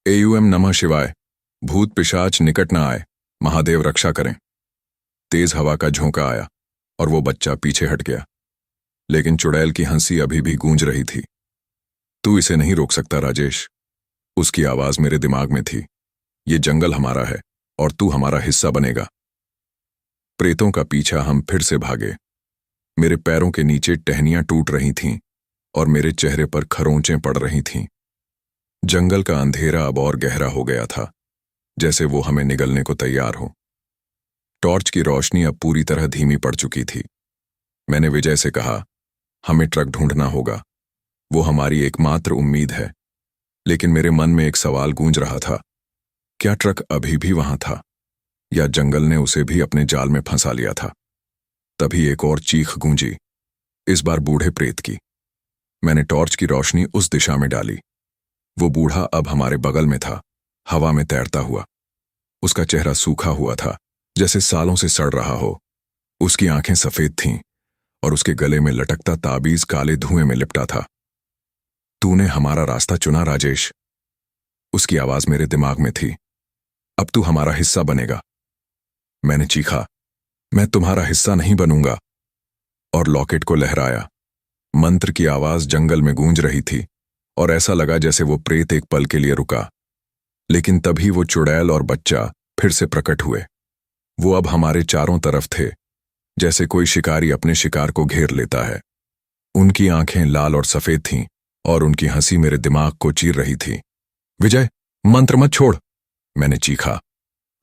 Speaker 1: एयूएम नमः शिवाय, भूत पिशाच निकट न आए, महादेव रक्षा करें। तेज हवा का झोंका आया और वो बच्चा पीछे हट गया। लेकिन चुड़ैल की हंसी अभी भी गूंज रही थी। तू इसे नहीं रोक सकता राजेश, उसकी आवाज मेरे दिमाग में थी। ये जंगल हमारा है और तू हमारा हिस्सा बनेगा। प्रेतों का पीछा हम फिर से भागे। मेरे पैरों के नीचे टहनियां टूट रही थीं और मेरे चेहरे पर खरोंचें पड़ रही थीं। जंगल का अंधेरा अब और गहरा हो गया था, जैसे वो हमें निगलने को तैयार हो। टॉर्च की रोशनी अब पूरी तरह धीमी पड़ चुकी थी। मैंने विजय से कहा, हमें ट्रक ढूंढना होगा, वो हमारी एकमात्र उम्मीद है। लेकिन मेरे मन में एक सवाल गूंज रहा था, क्या ट्रक अभी भी वहां था या जंगल ने उसे भी अपने जाल में फंसा लिया था? तभी एक और चीख गूंजी, इस बार बूढ़े प्रेत की। मैंने टॉर्च की रोशनी उस दिशा में डाली। वो बूढ़ा अब हमारे बगल में था, हवा में तैरता हुआ। उसका चेहरा सूखा हुआ था, जैसे सालों से सड़ रहा हो। उसकी आंखें सफेद थीं और उसके गले में लटकता ताबीज काले धुएं में लिपटा था। तूने हमारा रास्ता चुना राजेश, उसकी आवाज मेरे दिमाग में थी। अब तू हमारा हिस्सा बनेगा। मैंने चीखा, मैं तुम्हारा हिस्सा नहीं बनूंगा, और लॉकेट को लहराया। मंत्र की आवाज जंगल में गूंज रही थी और ऐसा लगा जैसे वो प्रेत एक पल के लिए रुका। लेकिन तभी वो चुड़ैल और बच्चा फिर से प्रकट हुए। वो अब हमारे चारों तरफ थे, जैसे कोई शिकारी अपने शिकार को घेर लेता है। उनकी आंखें लाल और सफेद थीं और उनकी हंसी मेरे दिमाग को चीर रही थी। विजय, मंत्र मत छोड़, मैंने चीखा।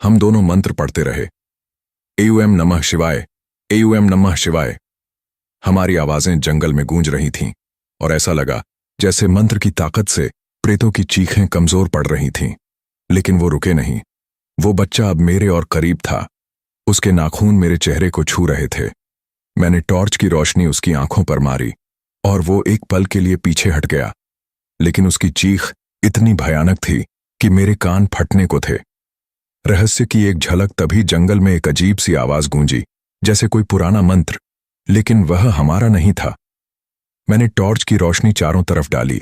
Speaker 1: हम दोनों मंत्र पढ़ते रहे, एयूएम नमः शिवाय, एयूएम नमः शिवाय। हमारी आवाजें जंगल में गूंज रही थीं और ऐसा लगा जैसे मंत्र की ताकत से प्रेतों की चीखें कमजोर पड़ रही थीं। लेकिन वो रुके नहीं। वो बच्चा अब मेरे और करीब था। उसके नाखून मेरे चेहरे को छू रहे थे। मैंने टॉर्च की रोशनी उसकी आंखों पर मारी और वो एक पल के लिए पीछे हट गया। लेकिन उसकी चीख इतनी भयानक थी कि मेरे कान फटने को थे। रहस्य की एक झलक तभी जंगल में एक अजीब सी आवाज गूंजी, जैसे कोई पुराना मंत्र, लेकिन वह हमारा नहीं था। मैंने टॉर्च की रोशनी चारों तरफ डाली।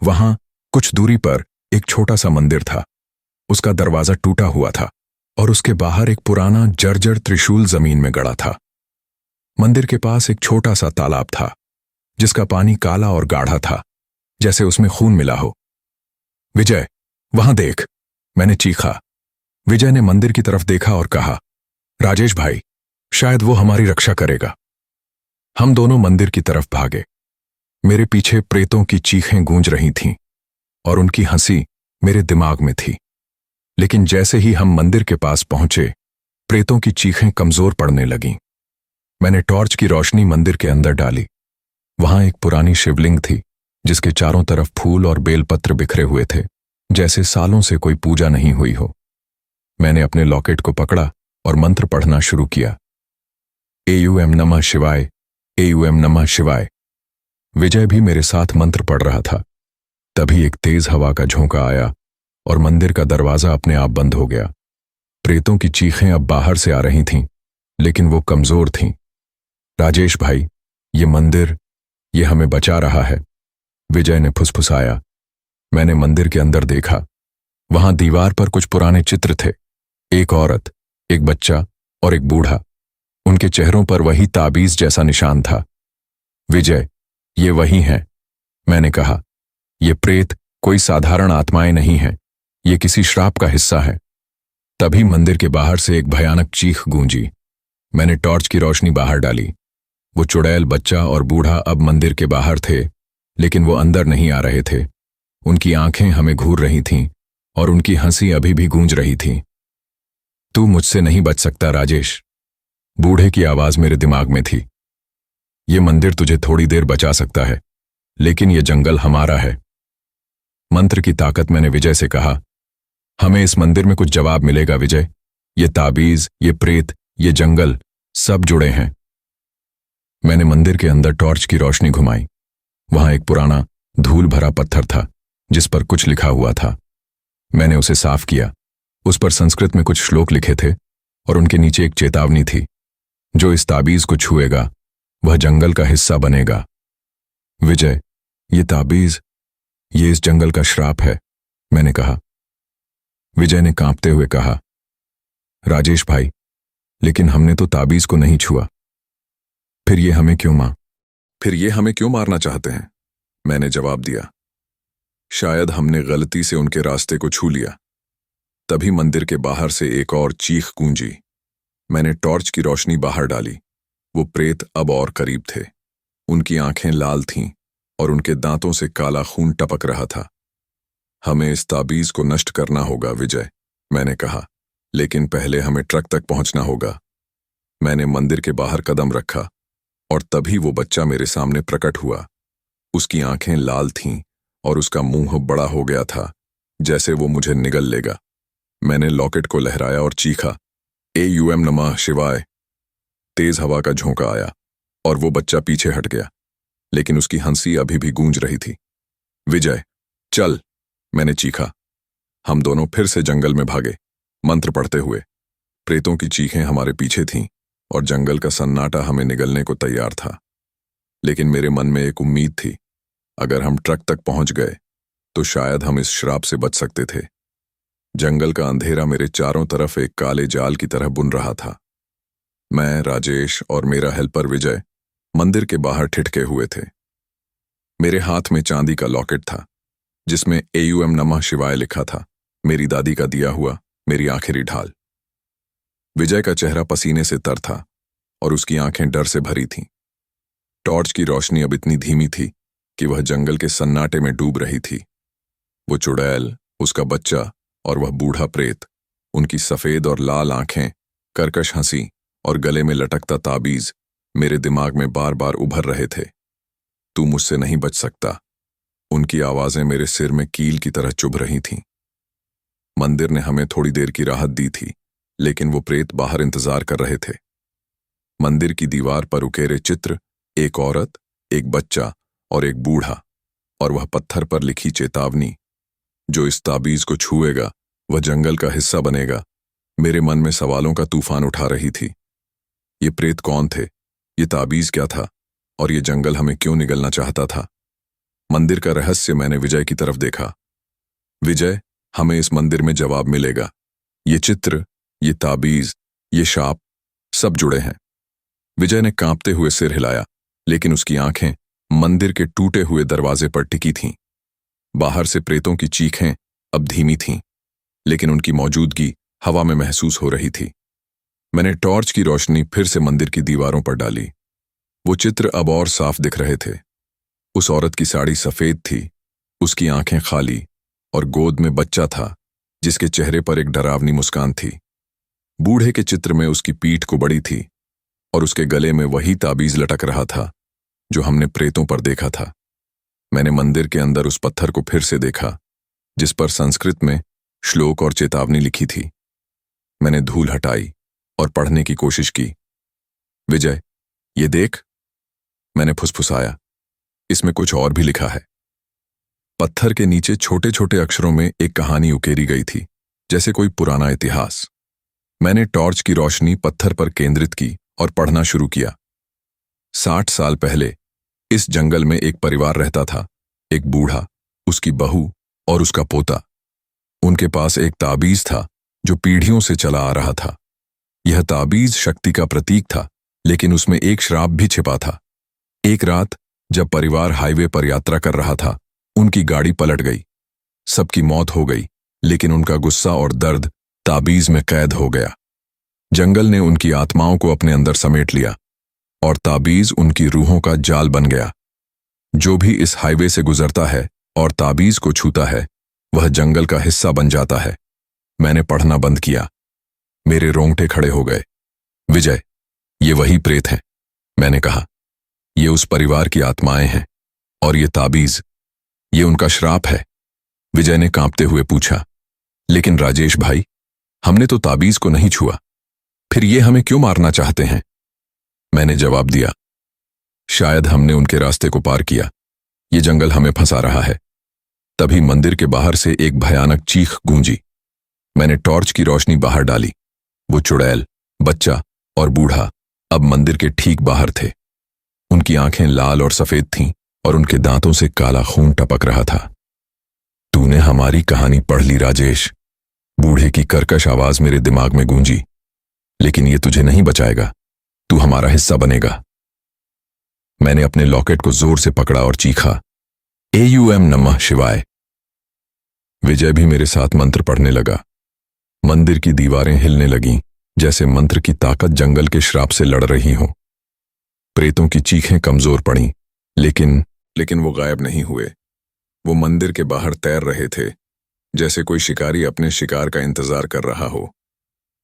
Speaker 1: वहां कुछ दूरी पर एक छोटा सा मंदिर था। उसका दरवाजा टूटा हुआ था और उसके बाहर एक पुराना जर्जर त्रिशूल जमीन में गड़ा था। मंदिर के पास एक छोटा सा तालाब था, जिसका पानी काला और गाढ़ा था, जैसे उसमें खून मिला हो। विजय, वहां देख, मैंने चीखा। विजय ने मंदिर की तरफ देखा और कहा, राजेश भाई, शायद वो हमारी रक्षा करेगा। हम दोनों मंदिर की तरफ भागे। मेरे पीछे प्रेतों की चीखें गूंज रही थीं और उनकी हंसी मेरे दिमाग में थी। लेकिन जैसे ही हम मंदिर के पास पहुंचे, प्रेतों की चीखें कमजोर पड़ने लगीं। मैंने टॉर्च की रोशनी मंदिर के अंदर डाली। वहां एक पुरानी शिवलिंग थी, जिसके चारों तरफ फूल और बेलपत्र बिखरे हुए थे, जैसे सालों से कोई पूजा नहीं हुई हो।
Speaker 2: मैंने अपने लॉकेट को पकड़ा और मंत्र पढ़ना शुरू किया। एयूएम नमः शिवाय, एयूएम नमः शिवाय। विजय भी मेरे साथ मंत्र पढ़ रहा था। तभी एक तेज हवा का झोंका आया और मंदिर का दरवाजा अपने आप बंद हो गया। प्रेतों की चीखें अब बाहर से आ रही थीं, लेकिन वो कमजोर थीं। राजेश भाई, ये मंदिर, ये हमें बचा रहा है, विजय ने फुसफुसाया। मैंने मंदिर के अंदर देखा। वहां दीवार पर कुछ पुराने चित्र थे, एक औरत, एक बच्चा और एक बूढ़ा। उनके चेहरों पर वही ताबीज जैसा निशान था। विजय, ये वही हैं, मैंने कहा। ये प्रेत कोई साधारण आत्माएं नहीं हैं, ये किसी श्राप का हिस्सा है। तभी मंदिर के बाहर से एक भयानक चीख गूंजी। मैंने टॉर्च की रोशनी बाहर डाली। वो चुड़ैल, बच्चा और बूढ़ा अब मंदिर के बाहर थे, लेकिन वो अंदर नहीं आ रहे थे। उनकी आंखें हमें घूर रही थीं और उनकी हंसी अभी भी गूंज रही थी। तू मुझसे नहीं बच सकता राजेश, बूढ़े की आवाज मेरे दिमाग में थी। ये मंदिर तुझे थोड़ी देर बचा सकता है, लेकिन ये जंगल हमारा है। मंत्र की ताकत, मैंने विजय से कहा। हमें इस मंदिर में कुछ जवाब मिलेगा विजय। ये ताबीज, ये प्रेत, ये जंगल, सब जुड़े हैं। मैंने मंदिर के अंदर टॉर्च की रोशनी घुमाई। वहां एक पुराना धूल भरा पत्थर था जिस पर कुछ लिखा हुआ था। मैंने उसे साफ किया। उस पर संस्कृत में कुछ श्लोक लिखे थे और उनके नीचे एक चेतावनी थी, जो इस ताबीज को छुएगा वह जंगल का हिस्सा बनेगा। विजय, ये ताबीज, ये इस जंगल का श्राप है, मैंने कहा। विजय ने कांपते हुए कहा, राजेश भाई, लेकिन हमने तो ताबीज को नहीं छुआ। फिर ये हमें क्यों मारना चाहते हैं? मैंने जवाब दिया। शायद हमने गलती से उनके रास्ते को छू लिया। तभी मंदिर के बाहर से एक और चीख गूंजी। मैंने टॉर्च की रोशनी बाहर डाली। वो प्रेत अब और करीब थे। उनकी आंखें लाल थीं और उनके दांतों से काला खून टपक रहा था। हमें इस ताबीज को नष्ट करना होगा विजय, मैंने कहा, लेकिन पहले हमें ट्रक तक पहुंचना होगा। मैंने मंदिर के बाहर कदम रखा और तभी वो बच्चा मेरे सामने प्रकट हुआ। उसकी आंखें लाल थीं और उसका मुंह बड़ा हो गया था, जैसे वो मुझे निगल लेगा। मैंने लॉकेट को लहराया और चीखा, एयूएम नमः शिवाय। तेज हवा का झोंका आया और वो बच्चा पीछे हट गया, लेकिन उसकी हंसी अभी भी गूंज रही थी। विजय, चल, मैंने चीखा। हम दोनों फिर से जंगल में भागे, मंत्र पढ़ते हुए। प्रेतों की चीखें हमारे पीछे थीं और जंगल का सन्नाटा हमें निगलने को तैयार था। लेकिन मेरे मन में एक उम्मीद थी, अगर हम ट्रक तक पहुंच गए तो शायद हम इस श्राप से बच सकते थे। जंगल का अंधेरा मेरे चारों तरफ एक काले जाल की तरह बुन रहा था। मैं, राजेश और मेरा हेल्पर विजय मंदिर के बाहर ठिठके हुए थे। मेरे हाथ में चांदी का लॉकेट था जिसमें एयूएम नमः शिवाय लिखा था, मेरी दादी का दिया हुआ मेरी आखिरी ढाल। विजय का चेहरा पसीने से तर था और उसकी आंखें डर से भरी थीं। टॉर्च की रोशनी अब इतनी धीमी थी कि वह जंगल के सन्नाटे में डूब रही थी। वो चुड़ैल, उसका बच्चा और वह बूढ़ा प्रेत, उनकी सफेद और लाल आंखें, कर्कश हंसी और गले में लटकता ताबीज मेरे दिमाग में बार बार उभर रहे थे। तू मुझसे नहीं बच सकता। उनकी आवाजें मेरे सिर में कील की तरह चुभ रही थीं। मंदिर ने हमें थोड़ी देर की राहत दी थी, लेकिन वो प्रेत बाहर इंतजार कर रहे थे। मंदिर की दीवार पर उकेरे चित्र, एक औरत, एक बच्चा और एक बूढ़ा, और वह पत्थर पर लिखी चेतावनी, जो इस ताबीज को छुएगा वह जंगल का हिस्सा बनेगा, मेरे मन में सवालों का तूफान उठा रही थी। ये प्रेत कौन थे? ये ताबीज क्या था? और ये जंगल हमें क्यों निगलना चाहता था? मंदिर का रहस्य। मैंने विजय की तरफ देखा। विजय, हमें इस मंदिर में जवाब मिलेगा। ये चित्र, ये ताबीज, ये शाप, सब जुड़े हैं। विजय ने कांपते हुए सिर हिलाया, लेकिन उसकी आंखें मंदिर के टूटे हुए दरवाजे पर टिकी थीं। बाहर से प्रेतों की चीखें अब धीमी थीं, लेकिन उनकी मौजूदगी हवा में महसूस हो रही थी। मैंने टॉर्च की रोशनी फिर से मंदिर की दीवारों पर डाली। वो चित्र अब और साफ दिख रहे थे। उस औरत की साड़ी सफेद थी, उसकी आंखें खाली और गोद में बच्चा था जिसके चेहरे पर एक डरावनी मुस्कान थी। बूढ़े के चित्र में उसकी पीठ कुबड़ी थी और उसके गले में वही ताबीज लटक रहा था जो हमने प्रेतों पर देखा था। मैंने मंदिर के अंदर उस पत्थर को फिर से देखा जिस पर संस्कृत में श्लोक और चेतावनी लिखी थी।
Speaker 1: मैंने धूल हटाई और पढ़ने की कोशिश की। विजय, ये देख, मैंने फुसफुसाया, इसमें कुछ और भी लिखा है। पत्थर के नीचे छोटे छोटे अक्षरों में एक कहानी उकेरी गई थी, जैसे कोई पुराना इतिहास। मैंने टॉर्च की रोशनी पत्थर पर केंद्रित की और पढ़ना शुरू किया। 60 साल पहले इस जंगल में एक परिवार रहता था, एक बूढ़ा, उसकी बहू और उसका पोता। उनके पास एक ताबीज था जो पीढ़ियों से चला आ रहा था। यह ताबीज शक्ति का प्रतीक था, लेकिन उसमें एक श्राप भी छिपा था। एक रात जब परिवार हाईवे पर यात्रा कर रहा था, उनकी गाड़ी पलट गई। सबकी मौत हो गई, लेकिन उनका गुस्सा और दर्द ताबीज में कैद हो गया। जंगल ने उनकी आत्माओं को अपने अंदर समेट लिया और ताबीज उनकी रूहों का जाल बन गया। जो भी इस हाईवे से गुजरता है और ताबीज को छूता है, वह जंगल का हिस्सा बन जाता है। मैंने पढ़ना बंद किया। मेरे रोंगटे खड़े हो गए। विजय, ये वही प्रेत हैं, मैंने कहा। ये उस परिवार की आत्माएं हैं, और ये ताबीज, ये उनका श्राप है। विजय ने कांपते हुए पूछा, लेकिन राजेश भाई, हमने तो ताबीज को नहीं छुआ, फिर ये हमें क्यों मारना चाहते हैं? मैंने जवाब दिया, शायद हमने उनके रास्ते को पार किया, ये जंगल हमें फंसा रहा है। तभी मंदिर के बाहर से एक भयानक चीख गूंजी। मैंने टॉर्च की रोशनी बाहर डाली। वो चुड़ैल, बच्चा और बूढ़ा अब मंदिर के ठीक बाहर थे। उनकी आंखें लाल और सफेद थीं और उनके दांतों से काला खून टपक रहा था। तूने हमारी कहानी पढ़ ली राजेश, बूढ़े की कर्कश आवाज मेरे दिमाग में गूंजी। लेकिन ये तुझे नहीं बचाएगा, तू हमारा हिस्सा बनेगा। मैंने अपने लॉकेट को जोर से पकड़ा और चीखा, AUM नमः शिवाय। विजय भी मेरे साथ मंत्र पढ़ने लगा। मंदिर की दीवारें हिलने लगीं, जैसे मंत्र की ताकत जंगल के श्राप से लड़ रही हो। प्रेतों की चीखें कमजोर पड़ीं, लेकिन वो गायब नहीं हुए। वो मंदिर के बाहर तैर रहे थे, जैसे कोई शिकारी अपने शिकार का इंतजार कर रहा हो।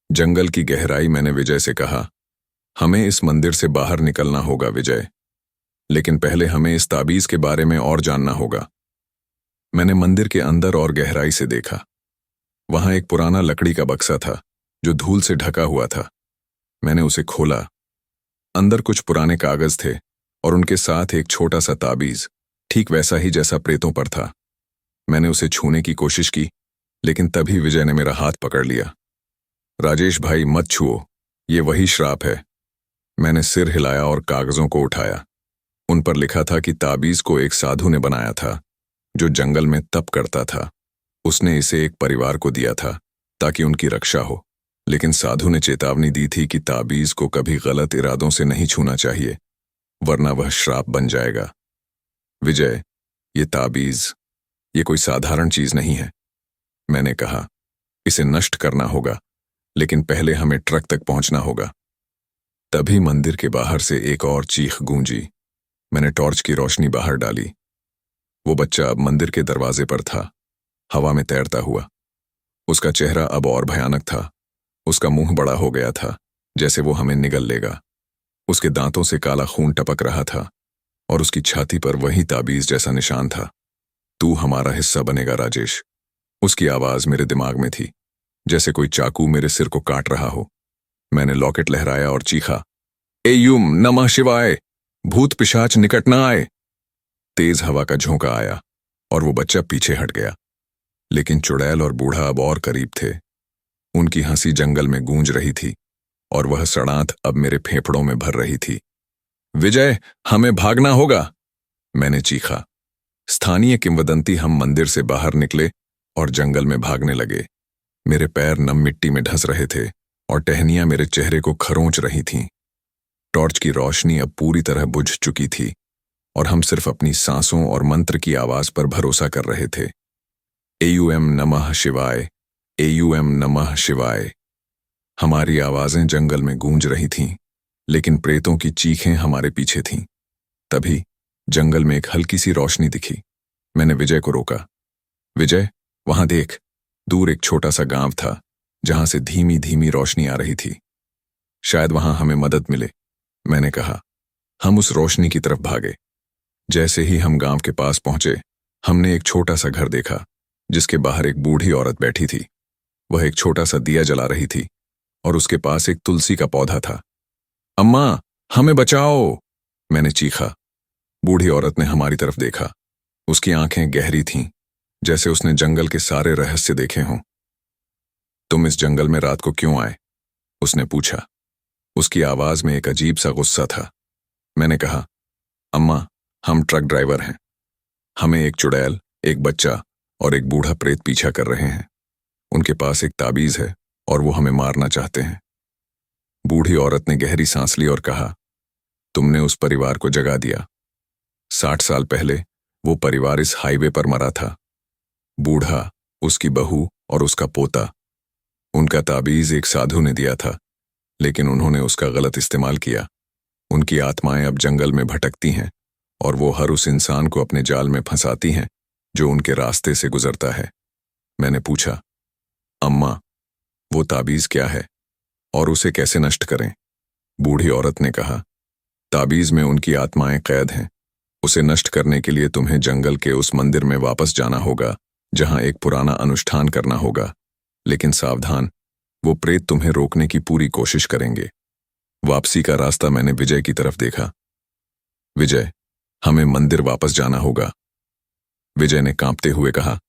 Speaker 1: जंगल की गहराई। मैंने विजय से कहा, हमें इस मंदिर से बाहर निकलना होगा विजय, लेकिन पहले हमें इस ताबीज के बारे में और जानना होगा। मैंने मंदिर के अंदर और गहराई से देखा। वहां एक पुराना लकड़ी का बक्सा था जो धूल से ढका हुआ था। मैंने उसे खोला। अंदर कुछ पुराने कागज थे और उनके साथ एक छोटा सा ताबीज, ठीक वैसा ही जैसा प्रेतों पर था। मैंने उसे छूने की कोशिश की, लेकिन तभी विजय ने मेरा हाथ पकड़ लिया। राजेश भाई, मत छुओ, ये वही श्राप है। मैंने सिर हिलाया और कागजों को उठाया। उन पर लिखा था कि ताबीज को एक साधु ने बनाया था जो जंगल में तप करता था। उसने इसे एक परिवार को दिया था ताकि उनकी रक्षा हो, लेकिन साधु ने चेतावनी दी थी कि ताबीज को कभी गलत इरादों से नहीं छूना चाहिए, वरना वह श्राप बन जाएगा। विजय, ये ताबीज, ये कोई साधारण चीज नहीं है। मैंने कहा, इसे नष्ट करना होगा, लेकिन पहले हमें ट्रक तक पहुंचना होगा। तभी मंदिर के बाहर से एक और चीख गूंजी। मैंने टॉर्च की रोशनी बाहर डाली। वो बच्चा अब मंदिर के दरवाजे पर था, हवा में तैरता हुआ। उसका चेहरा अब और भयानक था। उसका मुंह बड़ा हो गया था, जैसे वो हमें निगल लेगा। उसके दांतों से काला खून टपक रहा था और उसकी छाती पर वही ताबीज जैसा निशान था। तू हमारा हिस्सा बनेगा राजेश। उसकी आवाज मेरे दिमाग में थी, जैसे कोई चाकू मेरे सिर को काट रहा हो। मैंने लॉकेट लहराया और चीखा, AUM नमः शिवाय, भूत पिशाच निकट न आए। तेज हवा का झोंका आया और वो बच्चा पीछे हट गया, लेकिन चुड़ैल और बूढ़ा अब और करीब थे। उनकी हंसी जंगल में गूंज रही थी और वह सड़ांत अब मेरे फेफड़ों में भर रही थी। विजय, हमें भागना होगा, मैंने चीखा। स्थानीय किंवदंती हम मंदिर से बाहर निकले और जंगल में भागने लगे। मेरे पैर नम मिट्टी में ढस रहे थे और टहनियां मेरे चेहरे को खरोंच रही थीं। टॉर्च की रोशनी अब पूरी तरह बुझ चुकी थी और हम सिर्फ अपनी सांसों और मंत्र की आवाज पर भरोसा कर रहे थे। AUM नमः शिवाय, AUM नमः शिवाय। हमारी आवाजें जंगल में गूंज रही थीं, लेकिन प्रेतों की चीखें हमारे पीछे थीं। तभी जंगल में एक हल्की सी रोशनी दिखी। मैंने विजय को रोका। विजय, वहां देख, दूर एक छोटा सा गांव था जहां से धीमी धीमी रोशनी आ रही थी। शायद वहां हमें मदद मिले, मैंने कहा। हम उस रोशनी की तरफ भागे। जैसे ही हम गांव के पास पहुंचे, हमने एक छोटा सा घर देखा जिसके बाहर एक बूढ़ी औरत बैठी थी। वह एक छोटा सा दिया जला रही थी और उसके पास एक तुलसी का पौधा था। अम्मा, हमें बचाओ! मैंने चीखा। बूढ़ी औरत ने हमारी तरफ देखा। उसकी आंखें गहरी थीं, जैसे उसने जंगल के सारे रहस्य देखे हों। तुम इस जंगल में रात को क्यों आए? उसने पूछा। उसकी आवाज में एक अजीब सा गुस्सा था। मैंने कहा, अम्मा, हम ट्रक ड्राइवर हैं। हमें एक चुड़ैल, एक बच्चा और एक बूढ़ा प्रेत पीछा कर रहे हैं। उनके पास एक ताबीज है और वो हमें मारना चाहते हैं। बूढ़ी औरत ने गहरी सांस ली और कहा, तुमने उस परिवार को जगा दिया। 60 साल पहले वो परिवार इस हाईवे पर मरा था। बूढ़ा, उसकी बहू और उसका पोता। उनका ताबीज एक साधु ने दिया था, लेकिन उन्होंने उसका गलत इस्तेमाल किया। उनकी आत्माएं अब जंगल में भटकती हैं और वो हर उस इंसान को अपने जाल में फंसाती हैं जो उनके रास्ते से गुजरता है। मैंने पूछा, अम्मा, वो ताबीज क्या है और उसे कैसे नष्ट करें? बूढ़ी औरत ने कहा, ताबीज में उनकी आत्माएं कैद हैं। उसे नष्ट करने के लिए तुम्हें जंगल के उस मंदिर में वापस जाना होगा जहां एक पुराना अनुष्ठान करना होगा। लेकिन सावधान, वो प्रेत तुम्हें रोकने की पूरी कोशिश करेंगे। वापसी का रास्ता मैंने विजय की तरफ देखा। विजय, हमें मंदिर वापस जाना होगा। विजय ने कांपते हुए कहा,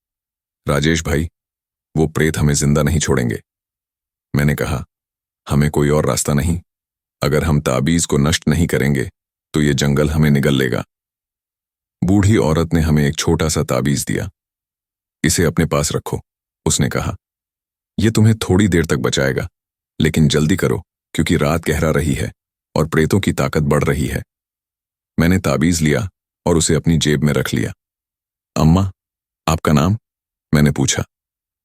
Speaker 1: राजेश भाई, वो प्रेत हमें जिंदा नहीं छोड़ेंगे। मैंने कहा, हमें कोई और रास्ता नहीं। अगर हम ताबीज को नष्ट नहीं करेंगे तो ये जंगल हमें निगल लेगा। बूढ़ी औरत ने हमें एक छोटा सा ताबीज दिया। इसे अपने पास रखो, उसने कहा। यह तुम्हें थोड़ी देर तक बचाएगा, लेकिन जल्दी करो क्योंकि रात गहरा रही है और प्रेतों की ताकत बढ़ रही है। मैंने ताबीज लिया और उसे अपनी जेब में रख लिया। अम्मा, आपका नाम? मैंने पूछा।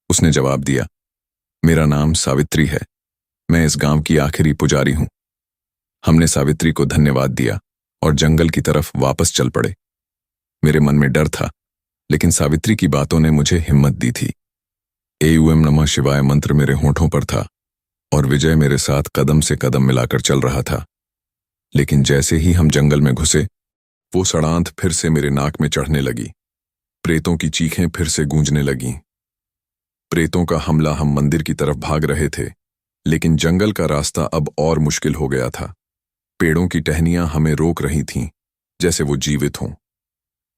Speaker 1: उसने जवाब दिया, मेरा नाम सावित्री है। मैं इस गांव की आखिरी पुजारी हूं। हमने सावित्री को धन्यवाद दिया और जंगल की तरफ वापस चल पड़े। मेरे मन में डर था, लेकिन सावित्री की बातों ने मुझे हिम्मत दी थी। एयूएम नमः शिवाय मंत्र मेरे होठों पर था और विजय मेरे साथ कदम से कदम मिलाकर चल रहा था। लेकिन जैसे ही हम जंगल में घुसे, वो सड़ांत फिर से मेरे नाक में चढ़ने लगी। प्रेतों की चीखें फिर से गूंजने लगीं। प्रेतों का हमला। हम मंदिर की तरफ भाग रहे थे, लेकिन जंगल का रास्ता अब और मुश्किल हो गया था। पेड़ों की टहनियां हमें रोक रही थीं, जैसे वो जीवित हों।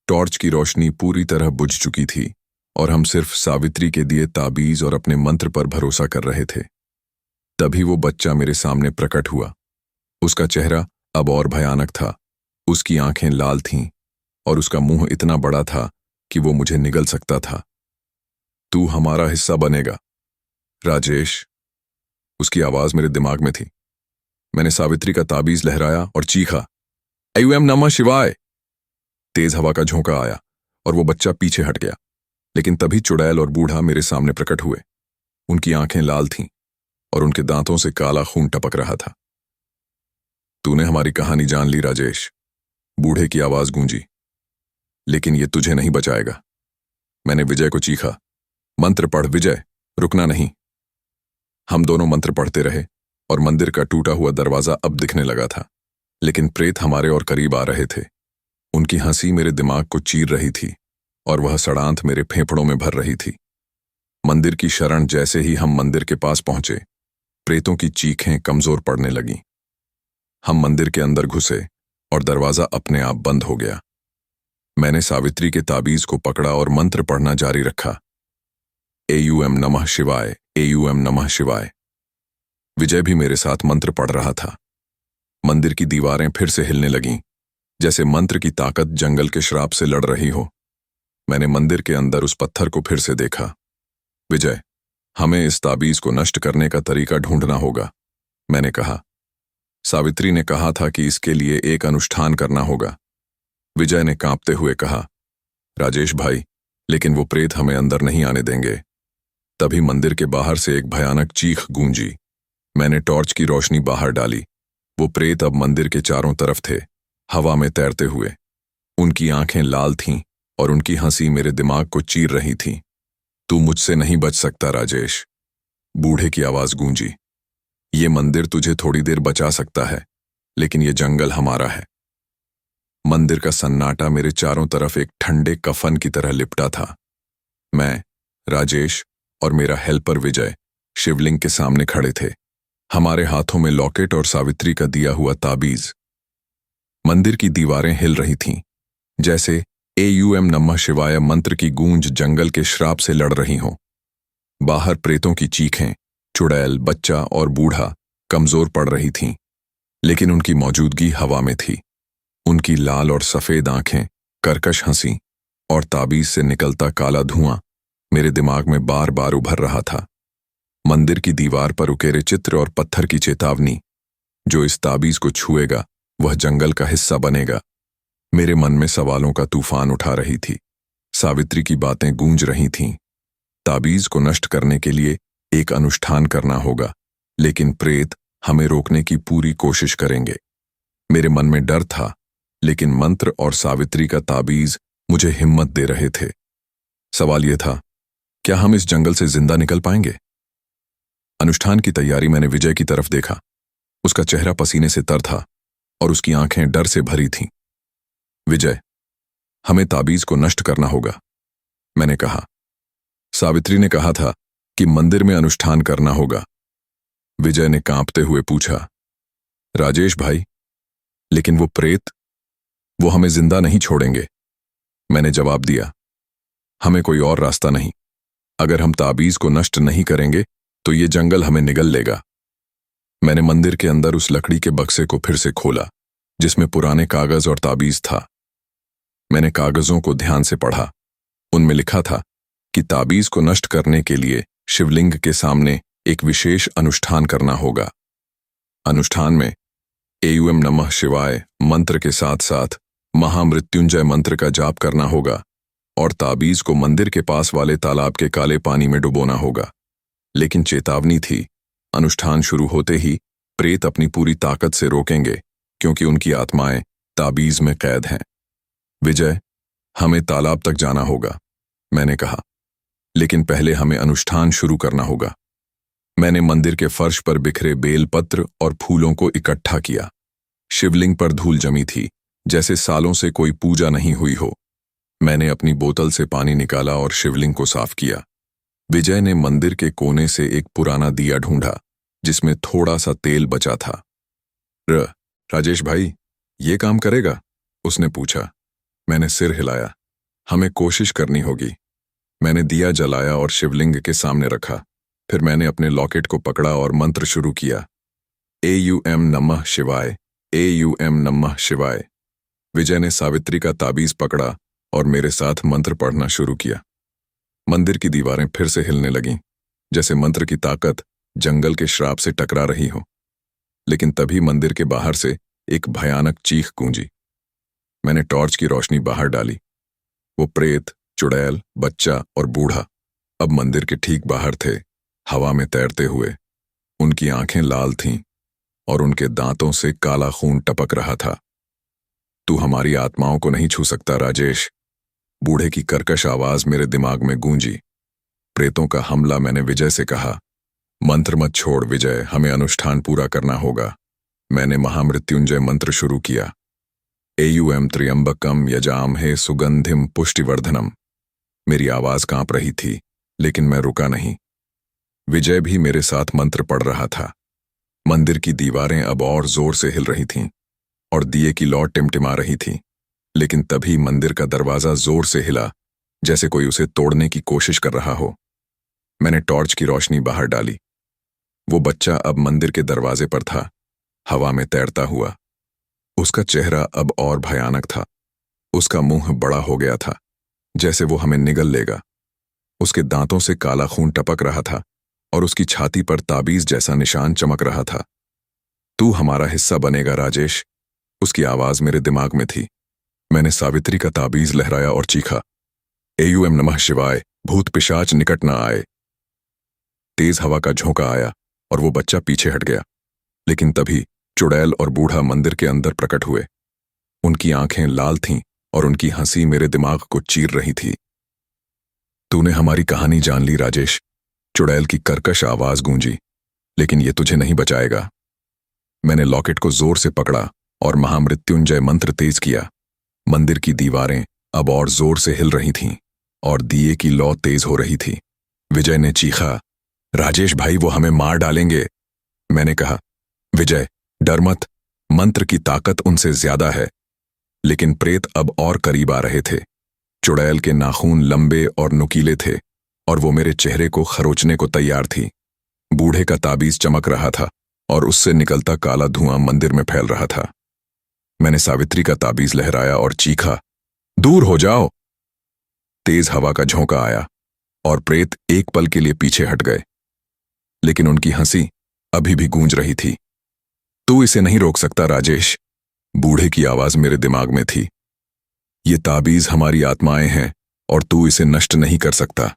Speaker 1: टॉर्च की रोशनी पूरी तरह बुझ चुकी थी और हम सिर्फ सावित्री के दिए ताबीज और अपने मंत्र पर भरोसा कर रहे थे। तभी वो बच्चा मेरे सामने प्रकट हुआ। उसका चेहरा अब और भयानक था। उसकी आंखें लाल थीं और उसका मुंह इतना बड़ा था कि वो मुझे निगल सकता था। तू हमारा हिस्सा बनेगा, राजेश। उसकी आवाज मेरे दिमाग में थी। मैंने सावित्री का ताबीज लहराया और चीखा, एयूएम नमः शिवाय। तेज हवा का झोंका आया और वो बच्चा पीछे हट गया। लेकिन तभी चुड़ैल और बूढ़ा मेरे सामने प्रकट हुए। उनकी आंखें लाल थीं और उनके दांतों से काला खून टपक रहा था। तूने हमारी कहानी जान ली, राजेश, बूढ़े की आवाज गूंजी। लेकिन ये तुझे नहीं बचाएगा। मैंने विजय को चीखा, मंत्र पढ़ विजय, रुकना नहीं। हम दोनों मंत्र पढ़ते रहे और मंदिर का टूटा हुआ दरवाजा अब दिखने लगा था। लेकिन प्रेत हमारे और करीब आ रहे थे। उनकी हंसी मेरे दिमाग को चीर रही थी और वह सड़ांत मेरे फेफड़ों में भर रही थी। मंदिर की शरण। जैसे ही हम मंदिर के पास पहुंचे, प्रेतों की चीखें कमजोर पड़ने लगीं। हम मंदिर के अंदर घुसे और दरवाजा अपने आप बंद हो गया। मैंने सावित्री के ताबीज को पकड़ा और मंत्र पढ़ना जारी रखा। एयूएम नमः शिवाय, एयूएम नमः शिवाय। विजय भी मेरे साथ मंत्र पढ़ रहा था। मंदिर की दीवारें फिर से हिलने लगीं, जैसे मंत्र की ताकत जंगल के श्राप से लड़ रही हो। मैंने मंदिर के अंदर उस पत्थर को फिर से देखा। विजय, हमें इस ताबीज को नष्ट करने का तरीका ढूंढना होगा, मैंने कहा। सावित्री ने कहा था कि इसके लिए एक अनुष्ठान करना होगा। विजय ने कांपते हुए कहा, राजेश भाई, लेकिन वो प्रेत हमें अंदर नहीं आने देंगे। तभी मंदिर के बाहर से एक भयानक चीख गूंजी। मैंने टॉर्च की रोशनी बाहर डाली। वो प्रेत अब मंदिर के चारों तरफ थे, हवा में तैरते हुए। उनकी आंखें लाल थीं और उनकी हंसी मेरे दिमाग को चीर रही थी। तू मुझसे नहीं बच सकता, राजेश, बूढ़े की आवाज गूंजी। ये मंदिर तुझे थोड़ी देर बचा सकता है, लेकिन ये जंगल हमारा है। मंदिर का सन्नाटा मेरे चारों तरफ एक ठंडे कफन की तरह लिपटा था। मैं, राजेश और मेरा हेल्पर विजय शिवलिंग के सामने खड़े थे। हमारे हाथों में लॉकेट और सावित्री का दिया हुआ ताबीज। मंदिर की दीवारें हिल रही थीं, जैसे एयूएम नमः शिवाय मंत्र की गूंज जंगल के श्राप से लड़ रही हों। बाहर प्रेतों की चीखें, चुड़ैल, बच्चा और बूढ़ा कमजोर पड़ रही थीं, लेकिन उनकी मौजूदगी हवा में थी। उनकी लाल और सफेद आंखें, कर्कश हंसी और ताबीज से निकलता काला धुआं मेरे दिमाग में बार बार उभर रहा था। मंदिर की दीवार पर उकेरे चित्र और पत्थर की चेतावनी, जो इस ताबीज को छुएगा वह जंगल का हिस्सा बनेगा, मेरे मन में सवालों का तूफान उठा रही थी। सावित्री की बातें गूंज रही थीं। ताबीज को नष्ट करने के लिए एक अनुष्ठान करना होगा, लेकिन प्रेत हमें रोकने की पूरी कोशिश करेंगे। मेरे मन में डर था, लेकिन मंत्र और सावित्री का ताबीज मुझे हिम्मत दे रहे थे। सवाल यह था, क्या हम इस जंगल से जिंदा निकल पाएंगे? अनुष्ठान की तैयारी मैंने विजय की तरफ देखा। उसका चेहरा पसीने से तर था और उसकी आंखें डर से भरी थीं। विजय, हमें ताबीज को नष्ट करना होगा, मैंने कहा। सावित्री ने कहा था कि मंदिर में अनुष्ठान करना होगा। विजय ने कांपते हुए पूछा, राजेश भाई, लेकिन वो प्रेत, वो हमें जिंदा नहीं छोड़ेंगे। मैंने जवाब दिया, हमें कोई और रास्ता नहीं। अगर हम ताबीज को नष्ट नहीं करेंगे तो ये जंगल हमें निगल लेगा। मैंने मंदिर के अंदर उस लकड़ी के बक्से को फिर से खोला, जिसमें पुराने कागज और ताबीज था। मैंने कागजों को ध्यान से पढ़ा। उनमें लिखा था कि ताबीज को नष्ट करने के लिए शिवलिंग के सामने एक विशेष अनुष्ठान करना होगा। अनुष्ठान में एयूएम नमः शिवाय मंत्र के साथ साथ महामृत्युंजय मंत्र का जाप करना होगा और ताबीज को मंदिर के पास वाले तालाब के काले पानी में डुबोना होगा। लेकिन चेतावनी थी, अनुष्ठान शुरू होते ही प्रेत अपनी पूरी ताकत से रोकेंगे, क्योंकि उनकी आत्माएं ताबीज में कैद हैं। विजय, हमें तालाब तक जाना होगा, मैंने कहा, लेकिन पहले हमें अनुष्ठान शुरू करना होगा। मैंने मंदिर के फर्श पर बिखरे बेलपत्र और फूलों को इकट्ठा किया। शिवलिंग पर धूल जमी थी, जैसे सालों से कोई पूजा नहीं हुई हो। मैंने अपनी बोतल से पानी निकाला और शिवलिंग को साफ किया। विजय ने मंदिर के कोने से एक पुराना दिया ढूंढा, जिसमें थोड़ा सा तेल बचा था। राजेश भाई, ये काम करेगा? उसने पूछा। मैंने सिर हिलाया। हमें कोशिश करनी होगी। मैंने दिया जलाया और शिवलिंग के सामने रखा। फिर मैंने अपने लॉकेट को पकड़ा और मंत्र शुरू किया। एयूएम नमः शिवाय, एयूएम नमः शिवाय। विजय ने सावित्री का ताबीज पकड़ा और मेरे साथ मंत्र पढ़ना शुरू किया। मंदिर की दीवारें फिर से हिलने लगीं, जैसे मंत्र की ताकत जंगल के श्राप से टकरा रही हो। लेकिन तभी मंदिर के बाहर से एक भयानक चीख गूंजी। मैंने टॉर्च की रोशनी बाहर डाली। वो प्रेत, चुड़ैल, बच्चा और बूढ़ा अब मंदिर के ठीक बाहर थे, हवा में तैरते हुए। उनकी आंखें लाल थीं और उनके दांतों से काला खून टपक रहा था। तू हमारी आत्माओं को नहीं छू सकता राजेश, बूढ़े की कर्कश आवाज मेरे दिमाग में गूंजी। प्रेतों का हमला, मैंने विजय से कहा। मंत्र मत छोड़ विजय, हमें अनुष्ठान पूरा करना होगा। मैंने महामृत्युंजय मंत्र शुरू किया। एयूएम त्र्यंबकम यजामहे सुगंधिम पुष्टिवर्धनम। मेरी आवाज कांप रही थी, लेकिन मैं रुका नहीं। विजय भी मेरे साथ मंत्र पढ़ रहा था। मंदिर की दीवारें अब और जोर से हिल रही थीं और दिए की लौ टिमटिमा रही थी। लेकिन तभी मंदिर का दरवाजा जोर से हिला, जैसे कोई उसे तोड़ने की कोशिश कर रहा हो। मैंने टॉर्च की रोशनी बाहर डाली। वो बच्चा अब मंदिर के दरवाजे पर था, हवा में तैरता हुआ। उसका चेहरा अब और भयानक था। उसका मुंह बड़ा हो गया था, जैसे वो हमें निगल लेगा। उसके दांतों से काला खून टपक रहा था और उसकी छाती पर ताबीज जैसा निशान चमक रहा था। तू हमारा हिस्सा बनेगा राजेश, उसकी आवाज मेरे दिमाग में थी। मैंने सावित्री का ताबीज लहराया और चीखा, एयूएम नमः शिवाय, भूत पिशाच निकट न आए। तेज हवा का झोंका आया और वो बच्चा पीछे हट गया। लेकिन तभी चुड़ैल और बूढ़ा मंदिर के अंदर प्रकट हुए। उनकी आंखें लाल थीं और उनकी हंसी मेरे दिमाग को चीर रही थी। तूने हमारी कहानी जान ली राजेश, चुड़ैल की कर्कश आवाज गूंजी, लेकिन ये तुझे नहीं बचाएगा। मैंने लॉकेट को जोर से पकड़ा और महामृत्युंजय मंत्र तेज किया। मंदिर की दीवारें अब और जोर से हिल रही थीं और दिए की लौ तेज हो रही थी। विजय ने चीखा, राजेश भाई, वो हमें मार डालेंगे। मैंने कहा, विजय, डर मत, मंत्र की ताकत उनसे ज्यादा है। लेकिन प्रेत अब और करीब आ रहे थे। चुड़ैल के नाखून लंबे और नुकीले थे और वो मेरे चेहरे को खरोचने को तैयार थी। बूढ़े का ताबीज चमक रहा था और उससे निकलता काला धुआं मंदिर में फैल रहा था। मैंने सावित्री का ताबीज लहराया और चीखा, दूर हो जाओ। तेज हवा का झोंका आया और प्रेत एक पल के लिए पीछे हट गए, लेकिन उनकी हंसी अभी भी गूंज रही थी। तू इसे नहीं रोक सकता राजेश, बूढ़े की आवाज मेरे दिमाग में थी। ये ताबीज हमारी आत्माएं हैं और तू इसे नष्ट नहीं कर सकता।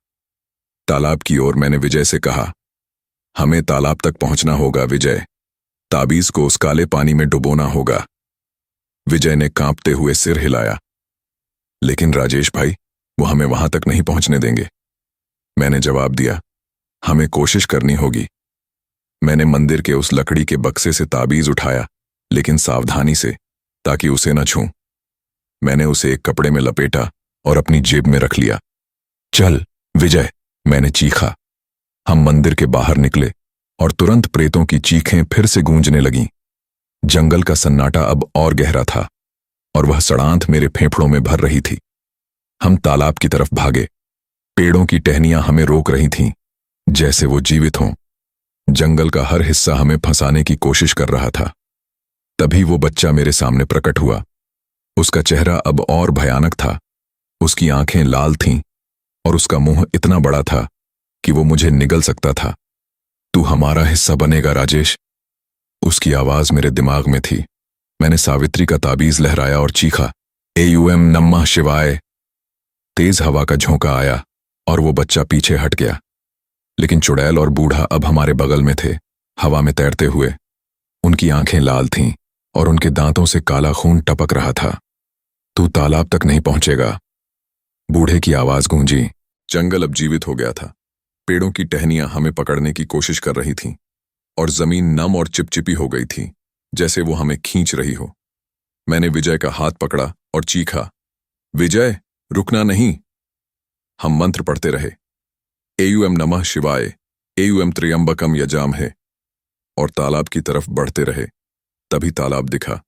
Speaker 1: तालाब की ओर मैंने विजय से कहा, हमें तालाब तक पहुंचना होगा विजय, ताबीज को उस काले पानी में डुबोना होगा। विजय ने कांपते हुए सिर हिलाया। लेकिन राजेश भाई, वो हमें वहां तक नहीं पहुंचने देंगे। मैंने जवाब दिया, हमें कोशिश करनी होगी। मैंने मंदिर के उस लकड़ी के बक्से से ताबीज उठाया, लेकिन सावधानी से, ताकि उसे न छूं। मैंने उसे एक कपड़े में लपेटा और अपनी जेब में रख लिया। चल विजय, मैंने चीखा। हम मंदिर के बाहर निकले और तुरंत प्रेतों की चीखें फिर से गूंजने लगीं। जंगल का सन्नाटा अब और गहरा था और वह सड़ांत मेरे फेफड़ों में भर रही थी। हम तालाब की तरफ भागे। पेड़ों की टहनियां हमें रोक रही थीं, जैसे वो जीवित हों। जंगल का हर हिस्सा हमें फंसाने की कोशिश कर रहा था। तभी वो बच्चा मेरे सामने प्रकट हुआ। उसका चेहरा अब और भयानक था। उसकी आंखें लाल थीं और उसका मुंह इतना बड़ा था कि वो मुझे निगल सकता था। तू हमारा हिस्सा बनेगा राजेश, उसकी आवाज मेरे दिमाग में थी। मैंने सावित्री का ताबीज लहराया और चीखा, एयूएम नमः शिवाय। तेज हवा का झोंका आया और वो बच्चा पीछे हट गया। लेकिन चुड़ैल और बूढ़ा अब हमारे बगल में थे, हवा में तैरते हुए। उनकी आंखें लाल थीं और उनके दांतों से काला खून टपक रहा था। तू तालाब तक नहीं पहुंचेगा, बूढ़े की आवाज गूंजी। जंगल अब जीवित हो गया था। पेड़ों की टहनियां हमें पकड़ने की कोशिश कर रही थीं और जमीन नम और चिपचिपी हो गई थी, जैसे वो हमें खींच रही हो। मैंने विजय का हाथ पकड़ा और चीखा, विजय, रुकना नहीं। हम मंत्र पढ़ते रहे, एयूएम नमः शिवाय, एयूएम त्र्यंबकम यजामहे, और तालाब की तरफ बढ़ते रहे। तभी तालाब दिखा।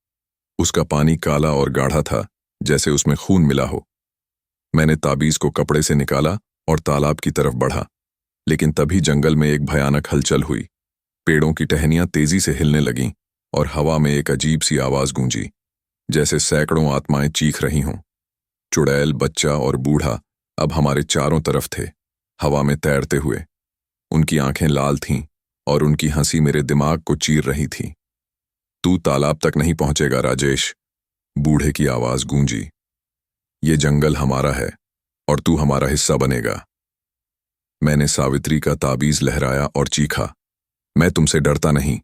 Speaker 1: उसका पानी काला और गाढ़ा था, जैसे उसमें खून मिला हो। मैंने ताबीज को कपड़े से निकाला और तालाब की तरफ बढ़ा, लेकिन तभी जंगल में एक भयानक हलचल हुई। पेड़ों की टहनियां तेजी से हिलने लगीं और हवा में एक अजीब सी आवाज गूंजी, जैसे सैकड़ों आत्माएं चीख रही हों। चुड़ैल, बच्चा और बूढ़ा अब हमारे चारों तरफ थे, हवा में तैरते हुए। उनकी आंखें लाल थीं और उनकी हंसी मेरे दिमाग को चीर रही थी। तू तालाब तक नहीं पहुंचेगा राजेश, बूढ़े की आवाज गूंजी। ये जंगल हमारा है और तू हमारा हिस्सा बनेगा। मैंने सावित्री का ताबीज लहराया और चीखा, मैं तुमसे डरता नहीं।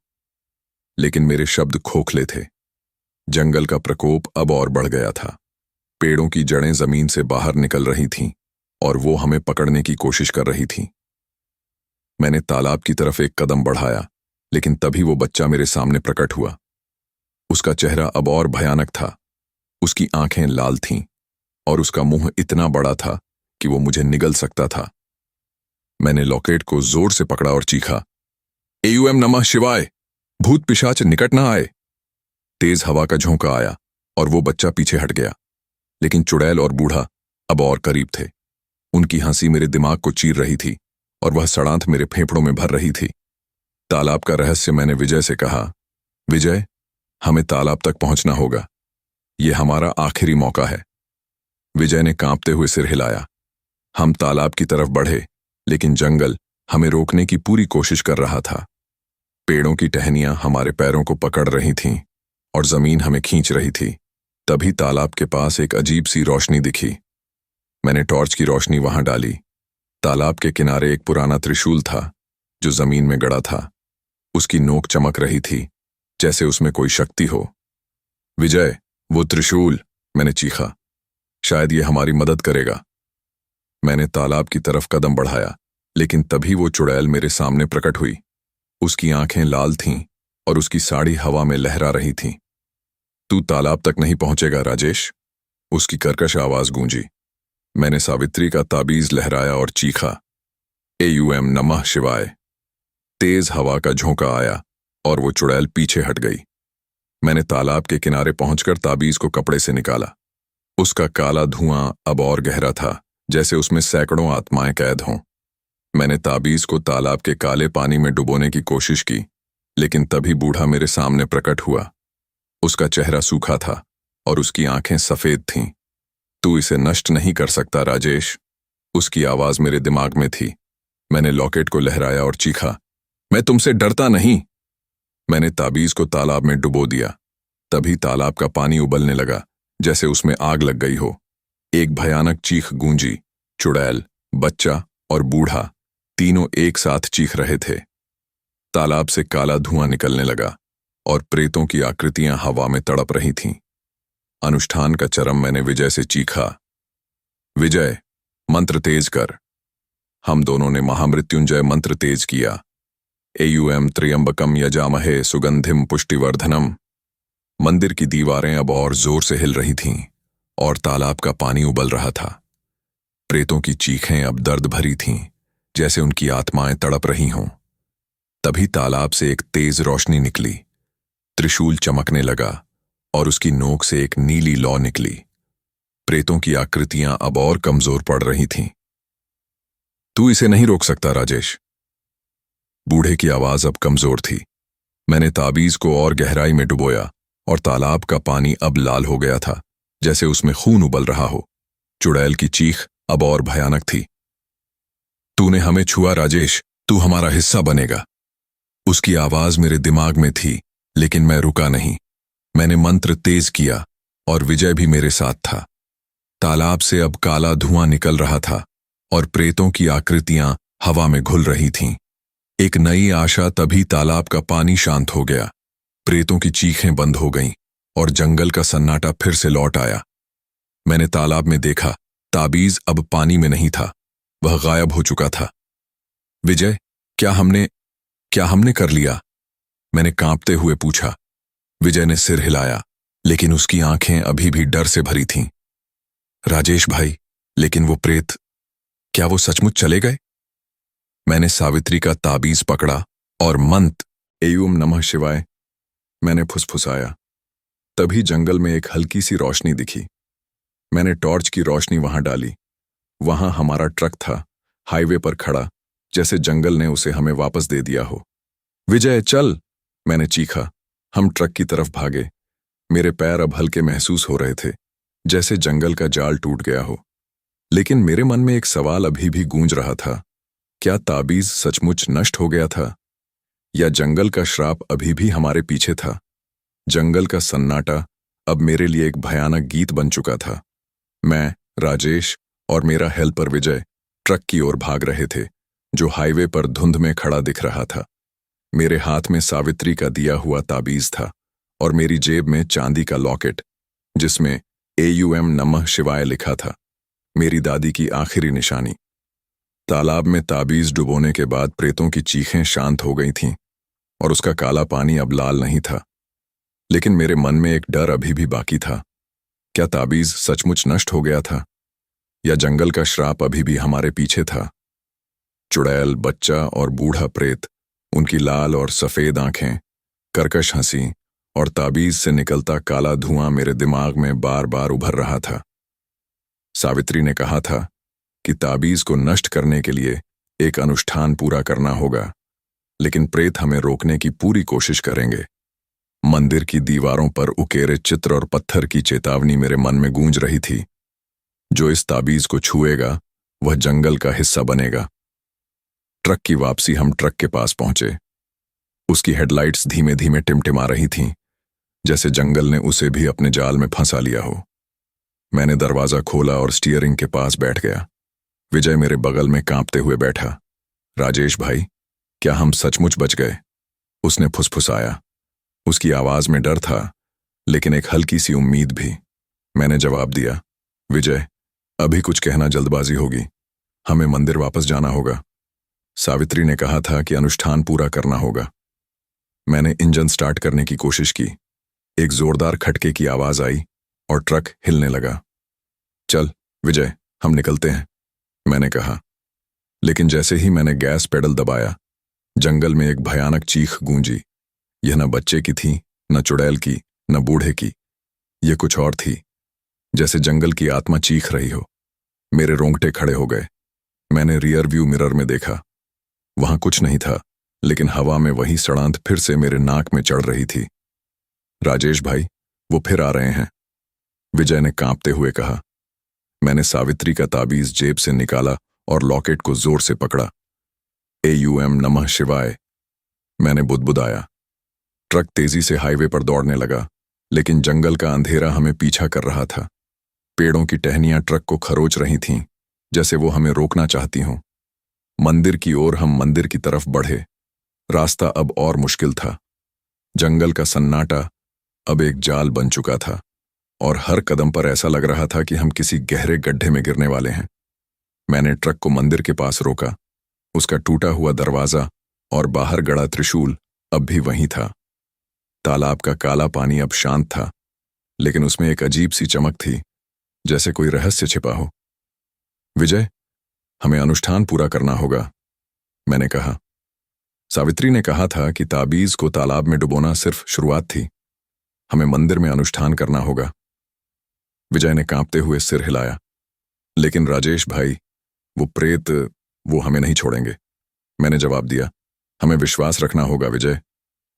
Speaker 1: लेकिन मेरे शब्द खोखले थे। जंगल का प्रकोप अब और बढ़ गया था। पेड़ों की जड़ें जमीन से बाहर निकल रही थीं और वो हमें पकड़ने की कोशिश कर रही थीं। मैंने तालाब की तरफ एक कदम बढ़ाया, लेकिन तभी वो बच्चा मेरे सामने प्रकट हुआ। उसका चेहरा अब और भयानक था। उसकी आंखें लाल थीं और उसका मुंह इतना बड़ा था कि वो मुझे निगल सकता था। मैंने लॉकेट को जोर से पकड़ा और चीखा, एयूएम नमः शिवाय, भूत पिशाच निकट ना आए। तेज हवा का झोंका आया और वो बच्चा पीछे हट गया, लेकिन चुड़ैल और बूढ़ा अब और करीब थे। उनकी हंसी मेरे दिमाग को चीर रही थी और वह सड़ांत मेरे फेफड़ों में भर रही थी। तालाब का रहस्य मैंने विजय से कहा, विजय, हमें तालाब तक पहुंचना होगा। ये हमारा आखिरी मौका है। विजय ने कांपते हुए सिर हिलाया। हम तालाब की तरफ बढ़े, लेकिन जंगल हमें रोकने की पूरी कोशिश कर रहा था। पेड़ों की टहनियां हमारे पैरों को पकड़ रही थीं और जमीन हमें खींच रही थी। तभी तालाब के पास एक अजीब सी रोशनी दिखी। मैंने टॉर्च की रोशनी वहां डाली। तालाब के किनारे एक पुराना त्रिशूल था, जो जमीन में गड़ा था। उसकी नोक चमक रही थी, जैसे उसमें कोई शक्ति हो। विजय, वो त्रिशूल, मैंने चीखा। शायद ये हमारी मदद करेगा। मैंने तालाब की तरफ कदम बढ़ाया, लेकिन तभी वो चुड़ैल मेरे सामने प्रकट हुई। उसकी आंखें लाल थीं और उसकी साड़ी हवा में लहरा रही थी। तू तालाब तक नहीं पहुंचेगा राजेश, उसकी कर्कश आवाज गूंजी। मैंने सावित्री का ताबीज लहराया और चीखा, एयूएम नमः शिवाय। तेज हवा का झोंका आया और वो चुड़ैल पीछे हट गई। मैंने तालाब के किनारे पहुंचकर ताबीज को कपड़े से निकाला। उसका काला धुआं अब और गहरा था, जैसे उसमें सैकड़ों आत्माएं कैद हों। मैंने ताबीज को तालाब के काले पानी में डुबोने की कोशिश की, लेकिन तभी बूढ़ा मेरे सामने प्रकट हुआ। उसका चेहरा सूखा था और उसकी आंखें सफेद थीं। तू इसे नष्ट नहीं कर सकता राजेश, उसकी आवाज मेरे दिमाग में थी। मैंने लॉकेट को लहराया और चीखा, मैं तुमसे डरता नहीं। मैंने ताबीज को तालाब में डुबो दिया। तभी तालाब का पानी उबलने लगा, जैसे उसमें आग लग गई हो। एक भयानक चीख गूंजी। चुड़ैल, बच्चा और बूढ़ा तीनों एक साथ चीख रहे थे। तालाब से काला धुआं निकलने लगा और प्रेतों की आकृतियां हवा में तड़प रही थीं। अनुष्ठान का चरम मैंने विजय से चीखा, विजय, मंत्र तेज कर। हम दोनों ने महामृत्युंजय मंत्र तेज किया। एयूएम त्र्यंबकम यजामहे सुगंधिम पुष्टिवर्धनम। मंदिर की दीवारें अब और जोर से हिल रही थीं और तालाब का पानी उबल रहा था। प्रेतों की चीखें अब दर्द भरी थीं, जैसे उनकी आत्माएं तड़प रही हों। तभी तालाब से एक तेज रोशनी निकली। त्रिशूल चमकने लगा और उसकी नोक से एक नीली लौ निकली। प्रेतों की आकृतियां अब और कमजोर पड़ रही थीं। तू इसे नहीं रोक सकता राजेश। बूढ़े की आवाज अब कमजोर थी। मैंने ताबीज को और गहराई में डुबोया और तालाब का पानी अब लाल हो गया था, जैसे उसमें खून उबल रहा हो। चुड़ैल की चीख अब और भयानक थी। तूने हमें छुआ राजेश, तू हमारा हिस्सा बनेगा। उसकी आवाज मेरे दिमाग में थी, लेकिन मैं रुका नहीं। मैंने मंत्र तेज किया और विजय भी मेरे साथ था। तालाब से अब काला धुआं निकल रहा था और प्रेतों की आकृतियां हवा में घुल रही थीं। एक नई आशा। तभी तालाब का पानी शांत हो गया। प्रेतों की चीखें बंद हो गईं और जंगल का सन्नाटा फिर से लौट आया। मैंने तालाब में देखा, ताबीज अब पानी में नहीं था, वह गायब हो चुका था। विजय, क्या हमने कर लिया? मैंने कांपते हुए पूछा। विजय ने सिर हिलाया, लेकिन उसकी आंखें अभी भी डर से भरी थीं। राजेश भाई, लेकिन वो प्रेत, क्या वो सचमुच चले गए? मैंने सावित्री का ताबीज पकड़ा और मंत्र एयूम नमः शिवाय मैंने फुसफुसाया। तभी जंगल में एक हल्की सी रोशनी दिखी। मैंने टॉर्च की रोशनी वहां डाली। वहां हमारा ट्रक था, हाईवे पर खड़ा, जैसे जंगल ने उसे हमें वापस दे दिया हो। विजय चल, मैंने चीखा। हम ट्रक की तरफ भागे। मेरे पैर अब हल्के महसूस हो रहे थे, जैसे जंगल का जाल टूट गया हो। लेकिन मेरे मन में एक सवाल अभी भी गूंज रहा था, क्या ताबीज सचमुच नष्ट हो गया था, या जंगल का श्राप अभी भी हमारे पीछे था? जंगल का सन्नाटा अब मेरे लिए एक भयानक गीत बन चुका था। मैं, राजेश और मेरा हेल्पर विजय ट्रक की ओर भाग रहे थे, जो हाईवे पर धुंध में खड़ा दिख रहा था। मेरे हाथ में सावित्री का दिया हुआ ताबीज था और मेरी जेब में चांदी का लॉकेट, जिसमें एयूएम नमः शिवाय लिखा था, मेरी दादी की आखिरी निशानी। तालाब में ताबीज डुबोने के बाद प्रेतों की चीखें शांत हो गई थीं और उसका काला पानी अब लाल नहीं था। लेकिन मेरे मन में एक डर अभी भी बाकी था। क्या ताबीज सचमुच नष्ट हो गया था, या जंगल का श्राप अभी भी हमारे पीछे था? चुड़ैल, बच्चा और बूढ़ा प्रेत, उनकी लाल और सफेद आंखें, कर्कश हंसी और ताबीज से निकलता काला धुआं मेरे दिमाग में बार बार उभर रहा था। सावित्री ने कहा था कि ताबीज को नष्ट करने के लिए एक अनुष्ठान पूरा करना होगा, लेकिन प्रेत हमें रोकने की पूरी कोशिश करेंगे। मंदिर की दीवारों पर उकेरे चित्र और पत्थर की चेतावनी मेरे मन में गूंज रही थी। जो इस ताबीज को छुएगा वह जंगल का हिस्सा बनेगा। ट्रक की वापसी हम ट्रक के पास पहुंचे। उसकी हेडलाइट्स धीमे धीमे टिमटिमा रही थीं, जैसे जंगल ने उसे भी अपने जाल में फंसा लिया हो। मैंने दरवाजा खोला और स्टीयरिंग के पास बैठ गया। विजय मेरे बगल में कांपते हुए बैठा। राजेश भाई, क्या हम सचमुच बच गए? उसने फुसफुसाया। उसकी आवाज में डर था, लेकिन एक हल्की सी उम्मीद भी। मैंने जवाब दिया, विजय, अभी कुछ कहना जल्दबाजी होगी, हमें मंदिर वापस जाना होगा। सावित्री ने कहा था कि अनुष्ठान पूरा करना होगा। मैंने इंजन स्टार्ट करने की कोशिश की। एक जोरदार खटके की आवाज आई और ट्रक हिलने लगा। चल विजय, हम निकलते हैं, मैंने कहा। लेकिन जैसे ही मैंने गैस पेडल दबाया, जंगल में एक भयानक चीख गूंजी। यह न बच्चे की थी, न चुड़ैल की, न बूढ़े की। यह कुछ और थी, जैसे जंगल की आत्मा चीख रही हो। मेरे रोंगटे खड़े हो गए। मैंने रियर व्यू मिरर में देखा। वहां कुछ नहीं था, लेकिन हवा में वही सड़ांध फिर से मेरे नाक में चढ़ रही थी। राजेश भाई, वो फिर आ रहे हैं, विजय ने कांपते हुए कहा। मैंने सावित्री का ताबीज जेब से निकाला और लॉकेट को जोर से पकड़ा। AUM नमः शिवाय, मैंने बुदबुदाया। ट्रक तेजी से हाईवे पर दौड़ने लगा, लेकिन जंगल का अंधेरा हमें पीछा कर रहा था। पेड़ों की टहनियां ट्रक को खरोच रही थीं, जैसे वो हमें रोकना चाहती हों। मंदिर की ओर हम मंदिर की तरफ बढ़े। रास्ता अब और मुश्किल था। जंगल का सन्नाटा अब एक जाल बन चुका था, और हर कदम पर ऐसा लग रहा था कि हम किसी गहरे गड्ढे में गिरने वाले हैं। मैंने ट्रक को मंदिर के पास रोका। उसका टूटा हुआ दरवाजा और बाहर गड़ा त्रिशूल अब भी वहीं था। तालाब का काला पानी अब शांत था, लेकिन उसमें एक अजीब सी चमक थी, जैसे कोई रहस्य छिपा हो। विजय, हमें अनुष्ठान पूरा करना होगा, मैंने कहा। सावित्री ने कहा था कि ताबीज को तालाब में डुबोना सिर्फ शुरुआत थी। हमें मंदिर में अनुष्ठान करना होगा। विजय ने कांपते हुए सिर हिलाया। लेकिन राजेश भाई, वो प्रेत, वो हमें नहीं छोड़ेंगे, मैंने जवाब दिया। हमें विश्वास रखना होगा विजय।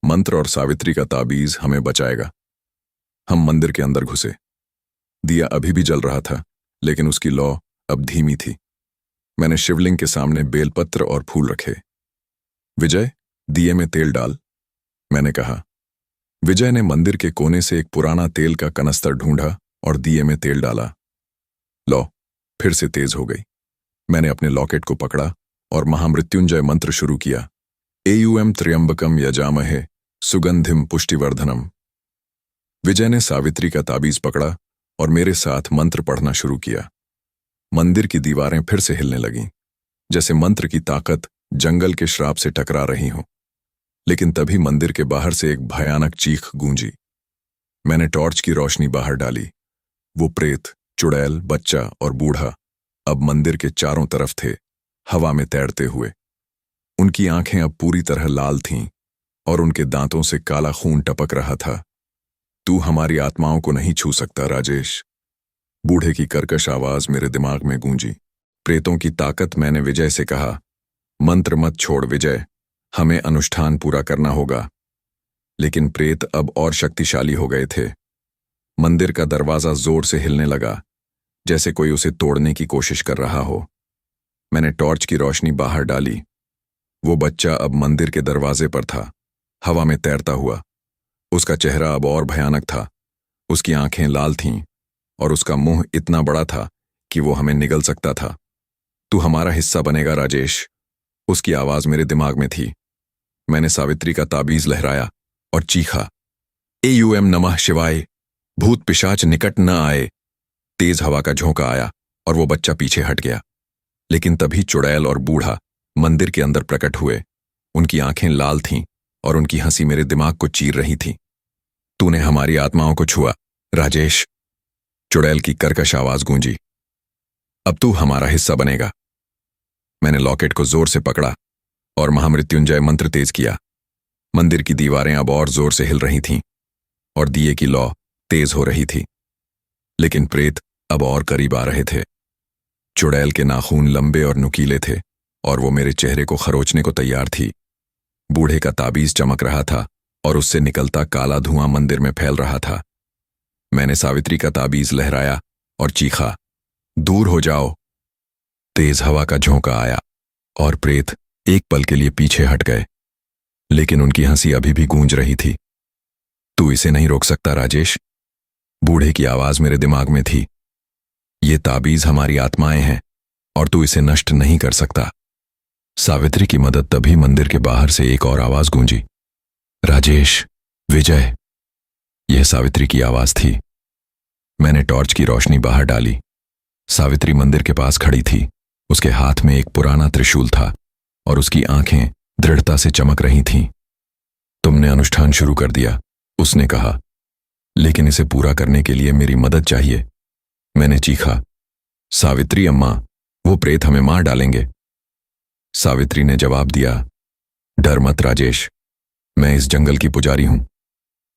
Speaker 1: मंत्र और सावित्री का ताबीज हमें बचाएगा। हम मंदिर के अंदर घुसे। दिया अभी भी जल रहा था, लेकिन उसकी लौ अब धीमी थी। मैंने शिवलिंग के सामने बेलपत्र और फूल रखे। विजय, दिए में तेल डाल, मैंने कहा। विजय ने मंदिर के कोने से एक पुराना तेल का कनस्तर ढूंढा और दिए में तेल डाला। लौ फिर से तेज हो गई। मैंने अपने लॉकेट को पकड़ा और महामृत्युंजय मंत्र शुरू किया। AUM त्र्यंबकम यजामहे सुगंधिम पुष्टिवर्धनम। विजय ने सावित्री का ताबीज पकड़ा और मेरे साथ मंत्र पढ़ना शुरू किया। मंदिर की दीवारें फिर से हिलने लगीं, जैसे मंत्र की ताकत जंगल के श्राप से टकरा रही हो। लेकिन तभी मंदिर के बाहर से एक भयानक चीख गूंजी। मैंने टॉर्च की रोशनी बाहर डाली। वो प्रेत, चुड़ैल, बच्चा और बूढ़ा अब मंदिर के चारों तरफ थे, हवा में तैरते हुए। उनकी आंखें अब पूरी तरह लाल थीं और उनके दांतों से काला खून टपक रहा था। तू हमारी आत्माओं को नहीं छू सकता राजेश, बूढ़े की कर्कश आवाज मेरे दिमाग में गूंजी। प्रेतों की ताकत, मैंने विजय से कहा। मंत्र मत छोड़ विजय, हमें अनुष्ठान पूरा करना होगा। लेकिन प्रेत अब और शक्तिशाली हो गए थे। मंदिर का दरवाजा जोर से हिलने लगा, जैसे कोई उसे तोड़ने की कोशिश कर रहा हो। मैंने टॉर्च की रोशनी बाहर डाली। वो बच्चा अब मंदिर के दरवाजे पर था, हवा में तैरता हुआ। उसका चेहरा अब और भयानक था। उसकी आंखें लाल थीं और उसका मुंह इतना बड़ा था कि वो हमें निगल सकता था। तू हमारा हिस्सा बनेगा राजेश, उसकी आवाज मेरे दिमाग में थी। मैंने सावित्री का ताबीज लहराया और चीखा, AUM नमः शिवाय, भूत पिशाच निकट न आए। तेज हवा का झोंका आया और वो बच्चा पीछे हट गया। लेकिन तभी चुड़ैल और बूढ़ा मंदिर के अंदर प्रकट हुए। उनकी आंखें लाल थीं और उनकी हंसी मेरे दिमाग को चीर रही थी। तूने हमारी आत्माओं को छुआ राजेश, चुड़ैल की कर्कश आवाज गूंजी। अब तू हमारा हिस्सा बनेगा। मैंने लॉकेट को जोर से पकड़ा और महामृत्युंजय मंत्र तेज किया। मंदिर की दीवारें अब और जोर से हिल रही थीं और दिए की लौ तेज हो रही थी। लेकिन प्रेत अब और करीब आ रहे थे। चुड़ैल के नाखून लंबे और नुकीले थे और वो मेरे चेहरे को खरोचने को तैयार थी। बूढ़े का ताबीज चमक रहा था और उससे निकलता काला धुआं मंदिर में फैल रहा था। मैंने सावित्री का ताबीज लहराया और चीखा, दूर हो जाओ। तेज हवा का झोंका आया और प्रेत एक पल के लिए पीछे हट गए, लेकिन उनकी हंसी अभी भी गूंज रही थी। तू इसे नहीं रोक सकता राजेश, बूढ़े की आवाज मेरे दिमाग में थी। ये ताबीज हमारी आत्माएं हैं और तू इसे नष्ट नहीं कर सकता। सावित्री की मदद तभी मंदिर के बाहर से एक और आवाज गूंजी, राजेश, विजय। यह सावित्री की आवाज थी। मैंने टॉर्च की रोशनी बाहर डाली। सावित्री मंदिर के पास खड़ी थी। उसके हाथ में एक पुराना त्रिशूल था और उसकी आंखें दृढ़ता से चमक रही थीं। तुमने अनुष्ठान शुरू कर दिया, उसने कहा, लेकिन इसे पूरा करने के लिए मेरी मदद चाहिए। मैंने चीखा, सावित्री अम्मा, वो प्रेत हमें मार डालेंगे। सावित्री ने जवाब दिया, डर मत राजेश,
Speaker 2: मैं इस जंगल की पुजारी हूं।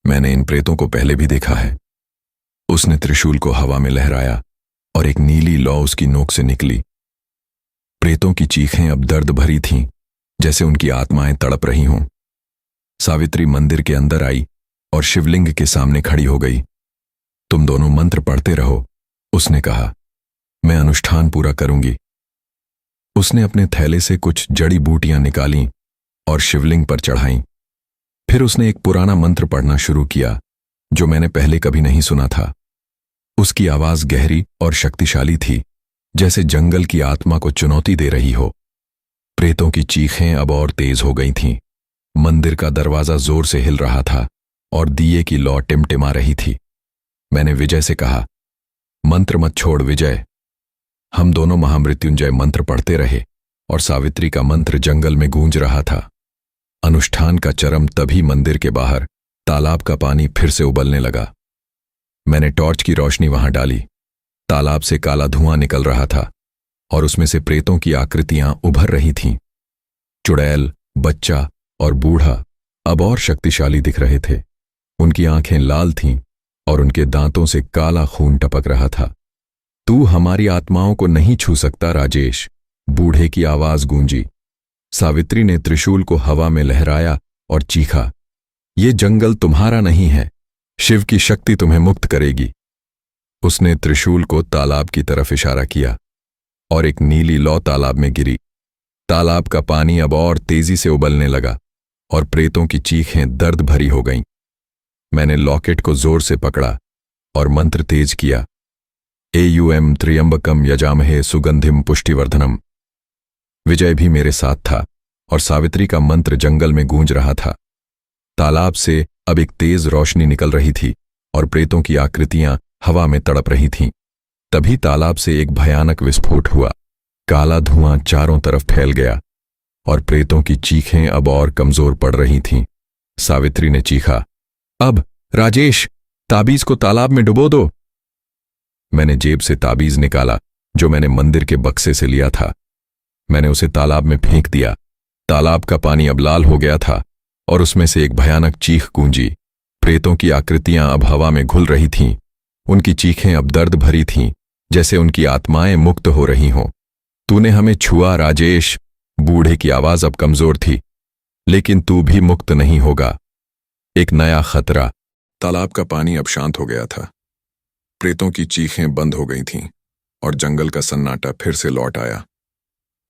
Speaker 2: मैंने इन प्रेतों को पहले भी देखा है। उसने त्रिशूल को हवा में लहराया और एक नीली लौ उसकी नोक से निकली। प्रेतों की चीखें अब दर्द भरी थीं, जैसे उनकी आत्माएं तड़प रही हों। सावित्री मंदिर के अंदर आई और शिवलिंग के सामने खड़ी हो गई। तुम दोनों मंत्र पढ़ते रहो, उसने कहा। मैं अनुष्ठान पूरा करूंगी। उसने अपने थैले से कुछ जड़ी बूटियां निकालीं और शिवलिंग पर चढ़ाईं। फिर उसने एक पुराना मंत्र पढ़ना शुरू किया जो मैंने पहले कभी नहीं सुना था। उसकी आवाज गहरी और शक्तिशाली थी, जैसे जंगल की आत्मा को चुनौती दे रही हो। प्रेतों की चीखें अब और तेज हो गई थीं। मंदिर का दरवाजा जोर से हिल रहा था और दिए की लौ टिमटिमा रही थी। मैंने विजय से कहा, मंत्र मत छोड़ विजय। हम दोनों महामृत्युंजय मंत्र पढ़ते रहे और सावित्री का मंत्र जंगल में गूंज रहा था। अनुष्ठान का चरम तभी मंदिर के बाहर तालाब का पानी फिर से उबलने लगा। मैंने टॉर्च की रोशनी वहां डाली। तालाब से काला धुआं निकल रहा था और उसमें से प्रेतों की आकृतियां उभर रही थीं। चुड़ैल, बच्चा और बूढ़ा अब और शक्तिशाली दिख रहे थे। उनकी आंखें लाल थीं और उनके दांतों से काला खून टपक रहा था। तू हमारी आत्माओं को नहीं छू सकता राजेश, बूढ़े की आवाज गूंजी। सावित्री ने त्रिशूल को हवा में लहराया और चीखा, ये जंगल तुम्हारा नहीं है, शिव की शक्ति तुम्हें मुक्त करेगी। उसने त्रिशूल को तालाब की तरफ इशारा किया और एक नीली लौ तालाब में गिरी। तालाब का पानी अब और तेजी से उबलने लगा और प्रेतों की चीखें दर्द भरी हो गईं। मैंने लॉकेट को जोर से पकड़ा और मंत्र तेज किया, एयुएम त्र्यंबकम यजामहे सुगंधिम पुष्टिवर्धनम। विजय भी मेरे साथ था और सावित्री का मंत्र जंगल में गूंज रहा था। तालाब से अब एक तेज रोशनी निकल रही थी और प्रेतों की आकृतियां हवा में तड़प रही थीं। तभी तालाब से एक भयानक विस्फोट हुआ। काला धुआं चारों तरफ फैल गया और प्रेतों की चीखें अब और कमजोर पड़ रही थीं। सावित्री ने चीखा, अब राजेश, ताबीज को तालाब में डुबो दो। मैंने जेब से ताबीज निकाला जो मैंने मंदिर के बक्से से लिया था। मैंने उसे तालाब में फेंक दिया। तालाब का पानी अब लाल हो गया था और उसमें से एक भयानक चीख गूंजी। प्रेतों की आकृतियां अब हवा में घुल रही थीं। उनकी चीखें अब दर्द भरी थीं, जैसे उनकी आत्माएं मुक्त हो रही हों। तूने हमें छुआ राजेश, बूढ़े की आवाज अब कमजोर थी, लेकिन तू भी मुक्त नहीं होगा। एक नया खतरा।
Speaker 1: तालाब का पानी अब शांत हो गया था। प्रेतों की चीखें बंद हो गई थीं और जंगल का सन्नाटा फिर से लौट आया।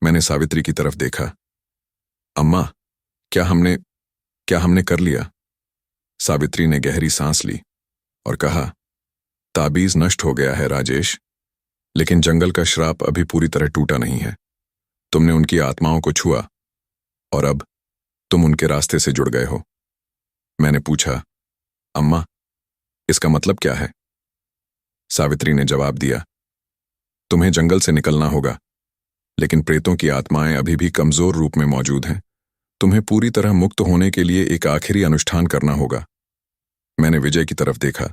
Speaker 1: मैंने सावित्री की तरफ देखा। अम्मा, क्या हमने कर लिया? सावित्री ने गहरी सांस ली और कहा, ताबीज नष्ट हो गया है राजेश, लेकिन जंगल का श्राप अभी पूरी तरह टूटा नहीं है। तुमने उनकी आत्माओं को छुआ और अब तुम उनके रास्ते से जुड़ गए हो। मैंने पूछा, अम्मा, इसका मतलब क्या है? सावित्री ने जवाब दिया, तुम्हें जंगल से निकलना होगा, लेकिन प्रेतों की आत्माएं अभी भी कमजोर रूप में मौजूद हैं। तुम्हें पूरी तरह मुक्त होने के लिए एक आखिरी अनुष्ठान करना होगा। मैंने विजय की तरफ देखा।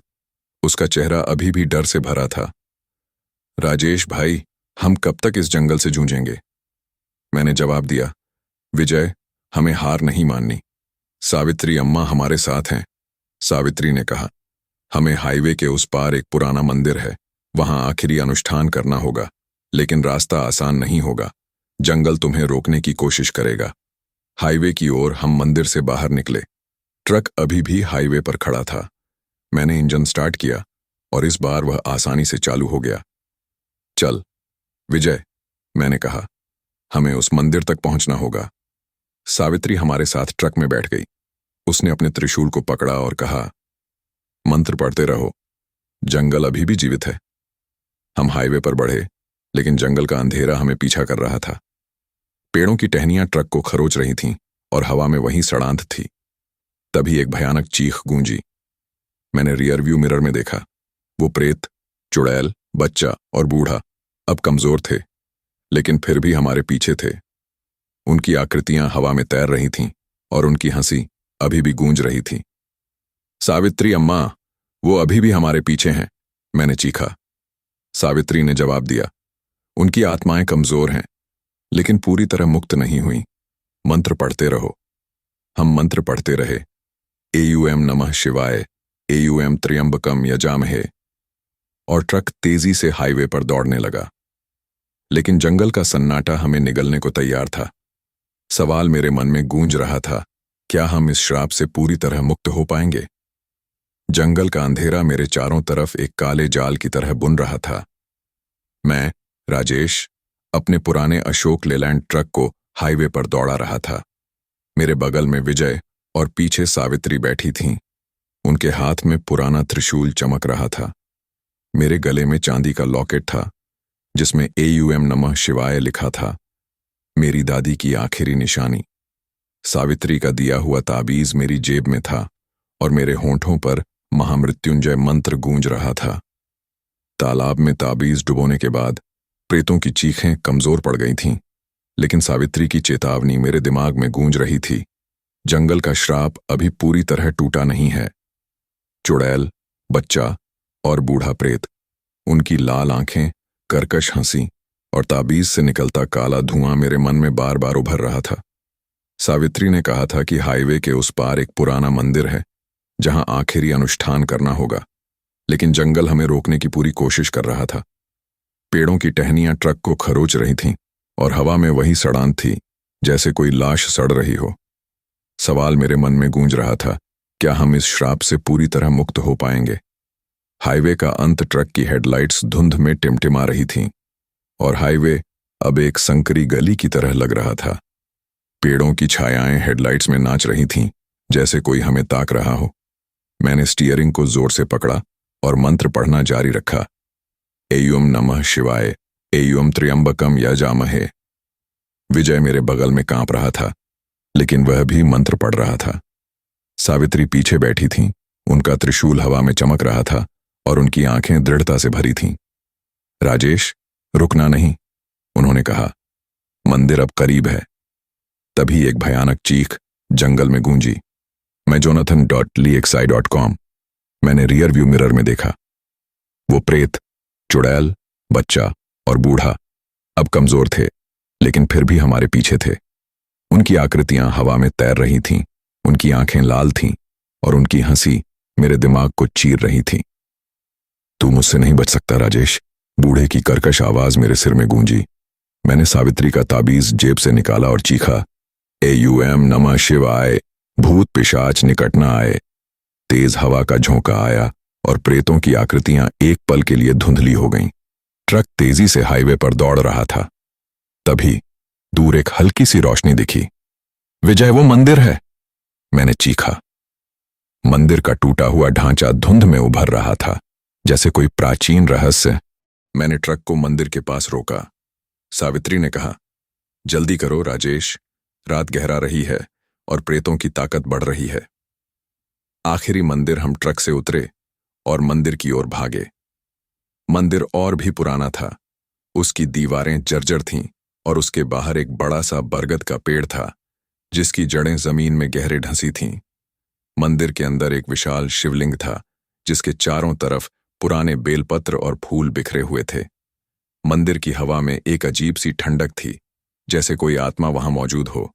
Speaker 1: उसका चेहरा अभी भी डर से भरा था। राजेश भाई, हम कब तक इस जंगल से जूझेंगे? मैंने जवाब दिया, विजय, हमें हार नहीं माननी। सावित्री अम्मा हमारे साथ हैं। सावित्री ने कहा, हमें हाईवे के उस पार एक पुराना मंदिर है, वहां आखिरी अनुष्ठान करना होगा, लेकिन रास्ता आसान नहीं होगा। जंगल तुम्हें रोकने की कोशिश करेगा। हाईवे की ओर हम मंदिर से बाहर निकले। ट्रक अभी भी हाईवे पर खड़ा था। मैंने इंजन स्टार्ट किया और इस बार वह आसानी से चालू हो गया। चल विजय, मैंने कहा, हमें उस मंदिर तक पहुंचना होगा। सावित्री हमारे साथ ट्रक में बैठ गई। उसने अपने त्रिशूल को पकड़ा और कहा, मंत्र पढ़ते रहो, जंगल अभी भी जीवित है। हम हाईवे पर बढ़े, लेकिन जंगल का अंधेरा हमें पीछा कर रहा था। पेड़ों की टहनियां ट्रक को खरोच रही थीं और हवा में वहीं सड़ांध थी। तभी एक भयानक चीख गूंजी। मैंने रियर व्यू मिरर में देखा। वो प्रेत, चुड़ैल, बच्चा और बूढ़ा अब कमजोर थे, लेकिन फिर भी हमारे पीछे थे। उनकी आकृतियां हवा में तैर रही थीं और उनकी हंसी अभी भी गूंज रही थी। सावित्री अम्मा, वो अभी भी हमारे पीछे हैं, मैंने चीखा। सावित्री ने जवाब दिया, उनकी आत्माएं कमजोर हैं, लेकिन पूरी तरह मुक्त नहीं हुई। मंत्र पढ़ते रहो, हम मंत्र पढ़ते रहे, एयूएम नमः शिवाय, एयूएम त्र्यंबकम यजामहे, और ट्रक तेजी से हाईवे पर दौड़ने लगा। लेकिन जंगल का सन्नाटा हमें निगलने को तैयार था। सवाल मेरे मन में गूंज रहा था, क्या हम इस श्राप से पूरी तरह मुक्त हो पाएंगे? जंगल का अंधेरा मेरे चारों तरफ एक काले जाल की तरह बुन रहा था। मैं, राजेश, अपने पुराने अशोक लेलैंड ट्रक को हाईवे पर दौड़ा रहा था। मेरे बगल में विजय और पीछे सावित्री बैठी थीं। उनके हाथ में पुराना त्रिशूल चमक रहा था। मेरे गले में चांदी का लॉकेट था जिसमें एयूएम नमः शिवाय लिखा था, मेरी दादी की आखिरी निशानी। सावित्री का दिया हुआ ताबीज मेरी जेब में था और मेरे होंठों पर महामृत्युंजय मंत्र गूंज रहा था। तालाब में ताबीज डुबोने के बाद प्रेतों की चीखें कमजोर पड़ गई थीं, लेकिन सावित्री की चेतावनी मेरे दिमाग में गूंज रही थी, जंगल का श्राप अभी पूरी तरह टूटा नहीं है। चुड़ैल, बच्चा और बूढ़ा प्रेत, उनकी लाल आंखें, कर्कश हंसी और ताबीज से निकलता काला धुआं मेरे मन में बार बार उभर रहा था। सावित्री ने कहा था कि हाईवे के उस पार एक पुराना मंदिर है जहां आखिरी अनुष्ठान करना होगा, लेकिन जंगल हमें रोकने की पूरी कोशिश कर रहा था। पेड़ों की टहनियां ट्रक को खरोच रही थीं और हवा में वही सड़ान थी जैसे कोई लाश सड़ रही हो। सवाल मेरे मन में गूंज रहा था, क्या हम इस श्राप से पूरी तरह मुक्त हो पाएंगे? हाईवे का अंत ट्रक की हेडलाइट्स धुंध में टिमटिमा रही थीं और हाईवे अब एक संकरी गली की तरह लग रहा था। पेड़ों की छायाएं हेडलाइट्स में नाच रही थीं जैसे कोई हमें ताक रहा हो। मैंने स्टीयरिंग को जोर से पकड़ा और मंत्र पढ़ना जारी रखा, एयूम नमः शिवाय, एयूम त्र्यंबकम यजामहे। विजय मेरे बगल में कांप रहा था, लेकिन वह भी मंत्र पढ़ रहा था। सावित्री पीछे बैठी थीं, उनका त्रिशूल हवा में चमक रहा था और उनकी आंखें दृढ़ता से भरी थीं। राजेश, रुकना नहीं, उन्होंने कहा, मंदिर अब करीब है। तभी एक भयानक चीख जंगल में गूंजी। मैं jonathan.leexi.com। मैंने रियर व्यू मिरर में देखा। वो प्रेत, चुड़ैल, बच्चा और बूढ़ा अब कमजोर थे, लेकिन फिर भी हमारे पीछे थे। उनकी आकृतियां हवा में तैर रही थीं, उनकी आंखें लाल थीं और उनकी हंसी मेरे दिमाग को चीर रही थी। तू मुझसे नहीं बच सकता राजेश, बूढ़े की कर्कश आवाज मेरे सिर में गूंजी। मैंने सावित्री का ताबीज जेब से निकाला और चीखा, एयूएम नमः शिवाय, भूत पिशाच निकट न आए। तेज हवा का झोंका आया और प्रेतों की आकृतियां एक पल के लिए धुंधली हो गईं। ट्रक तेजी से हाईवे पर दौड़ रहा था। तभी दूर एक हल्की सी रोशनी दिखी। विजय, वो मंदिर है, मैंने चीखा। मंदिर का टूटा हुआ ढांचा धुंध में उभर रहा था जैसे कोई प्राचीन रहस्य। मैंने ट्रक को मंदिर के पास रोका। सावित्री ने कहा, जल्दी करो राजेश, रात गहरा रही है और प्रेतों की ताकत बढ़ रही है। आखिरी मंदिर हम ट्रक से उतरे और मंदिर की ओर भागे। मंदिर और भी पुराना था। उसकी दीवारें जर्जर थीं और उसके बाहर एक बड़ा सा बरगद का पेड़ था जिसकी जड़ें जमीन में गहरे ढंसी थीं। मंदिर के अंदर एक विशाल शिवलिंग था जिसके चारों तरफ पुराने बेलपत्र और फूल बिखरे हुए थे। मंदिर की हवा में एक अजीब सी ठंडक थी, जैसे कोई आत्मा वहां मौजूद हो।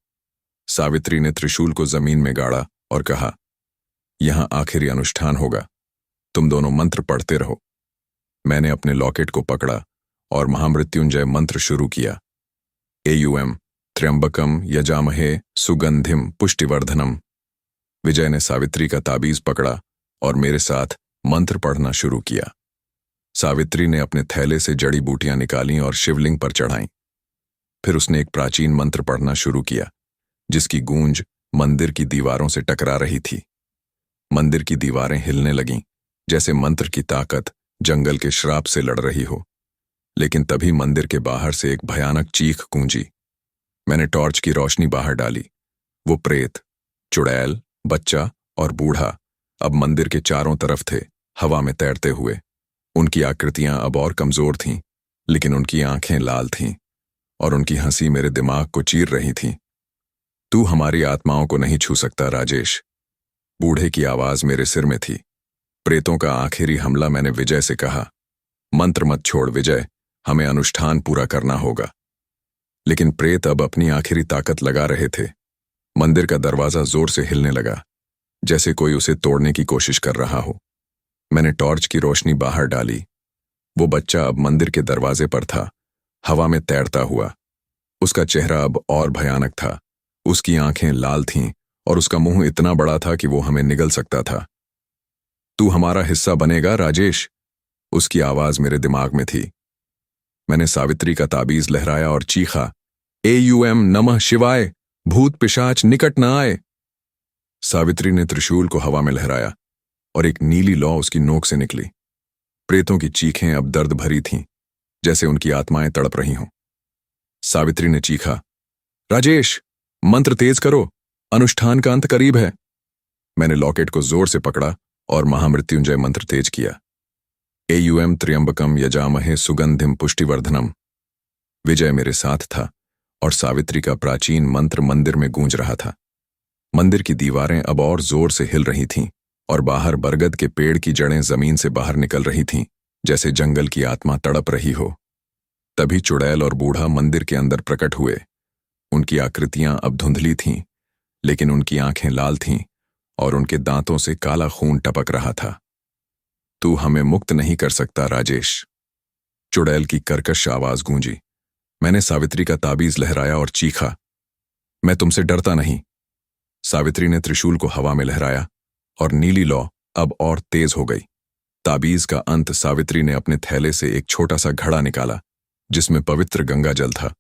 Speaker 1: सावित्री ने त्रिशूल को जमीन में गाड़ा और कहा, यहां आखिरी अनुष्ठान होगा, तुम दोनों मंत्र पढ़ते रहो। मैंने अपने लॉकेट को पकड़ा और महामृत्युंजय मंत्र शुरू किया, एयूएम त्र्यंबकम यजामहे सुगंधिम पुष्टिवर्धनम। विजय ने सावित्री का ताबीज पकड़ा और मेरे साथ मंत्र पढ़ना शुरू किया। सावित्री ने अपने थैले से जड़ी बूटियां निकालीं और शिवलिंग पर चढ़ाईं। फिर उसने एक प्राचीन मंत्र पढ़ना शुरू किया जिसकी गूंज मंदिर की दीवारों से टकरा रही थी। मंदिर की दीवारें हिलने लगीं जैसे मंत्र की ताकत जंगल के श्राप से लड़ रही हो। लेकिन तभी मंदिर के बाहर से एक भयानक चीख गूंजी। मैंने टॉर्च की रोशनी बाहर डाली। वो प्रेत, चुड़ैल, बच्चा और बूढ़ा अब मंदिर के चारों तरफ थे, हवा में तैरते हुए। उनकी आकृतियां अब और कमजोर थीं, लेकिन उनकी आंखें लाल थीं और उनकी हंसी मेरे दिमाग को चीर रही थी। तू हमारी आत्माओं को नहीं छू सकता राजेश, बूढ़े की आवाज मेरे सिर में थी। प्रेतों का आखिरी हमला, मैंने विजय से कहा, मंत्र मत छोड़ विजय, हमें अनुष्ठान पूरा करना होगा। लेकिन प्रेत अब अपनी आखिरी ताकत लगा रहे थे। मंदिर का दरवाजा जोर से हिलने लगा, जैसे कोई उसे तोड़ने की कोशिश कर रहा हो। मैंने टॉर्च की रोशनी बाहर डाली। वो बच्चा अब मंदिर के दरवाजे पर था, हवा में तैरता हुआ। उसका चेहरा अब और भयानक था। उसकी आंखें लाल थीं और उसका मुंह इतना बड़ा था कि वो हमें निगल सकता था। तू हमारा हिस्सा बनेगा राजेश, उसकी आवाज मेरे दिमाग में थी। मैंने सावित्री का ताबीज लहराया और चीखा, AUM नमः शिवाय, भूत पिशाच निकट न आए। सावित्री ने त्रिशूल को हवा में लहराया और एक नीली लौ उसकी नोक से निकली। प्रेतों की चीखें अब दर्द भरी थीं, जैसे उनकी आत्माएं तड़प रही हों। सावित्री ने चीखा, राजेश, मंत्र तेज करो, अनुष्ठान का अंत करीब है। मैंने लॉकेट को जोर से पकड़ा और महामृत्युंजय मंत्र तेज किया। AUM त्र्यंबकम यजामहे सुगंधिम पुष्टिवर्धनम। विजय मेरे साथ था और सावित्री का प्राचीन मंत्र मंदिर में गूंज रहा था। मंदिर की दीवारें अब और जोर से हिल रही थीं और बाहर बरगद के पेड़ की जड़ें जमीन से बाहर निकल रही थीं, जैसे जंगल की आत्मा तड़प रही हो। तभी चुड़ैल और बूढ़ा मंदिर के अंदर प्रकट हुए। उनकी आकृतियां अब धुंधली थीं, लेकिन उनकी आंखें लाल थीं और उनके दांतों से काला खून टपक रहा था। तू हमें मुक्त नहीं कर सकता राजेश, चुड़ैल की कर्कश आवाज गूंजी। मैंने सावित्री का ताबीज लहराया और चीखा, मैं तुमसे डरता नहीं। सावित्री ने त्रिशूल को हवा में लहराया और नीली लौ अब और तेज हो गई। ताबीज का अंत सावित्री ने अपने थैले से एक छोटा सा घड़ा निकाला, जिसमें पवित्र गंगा जल था।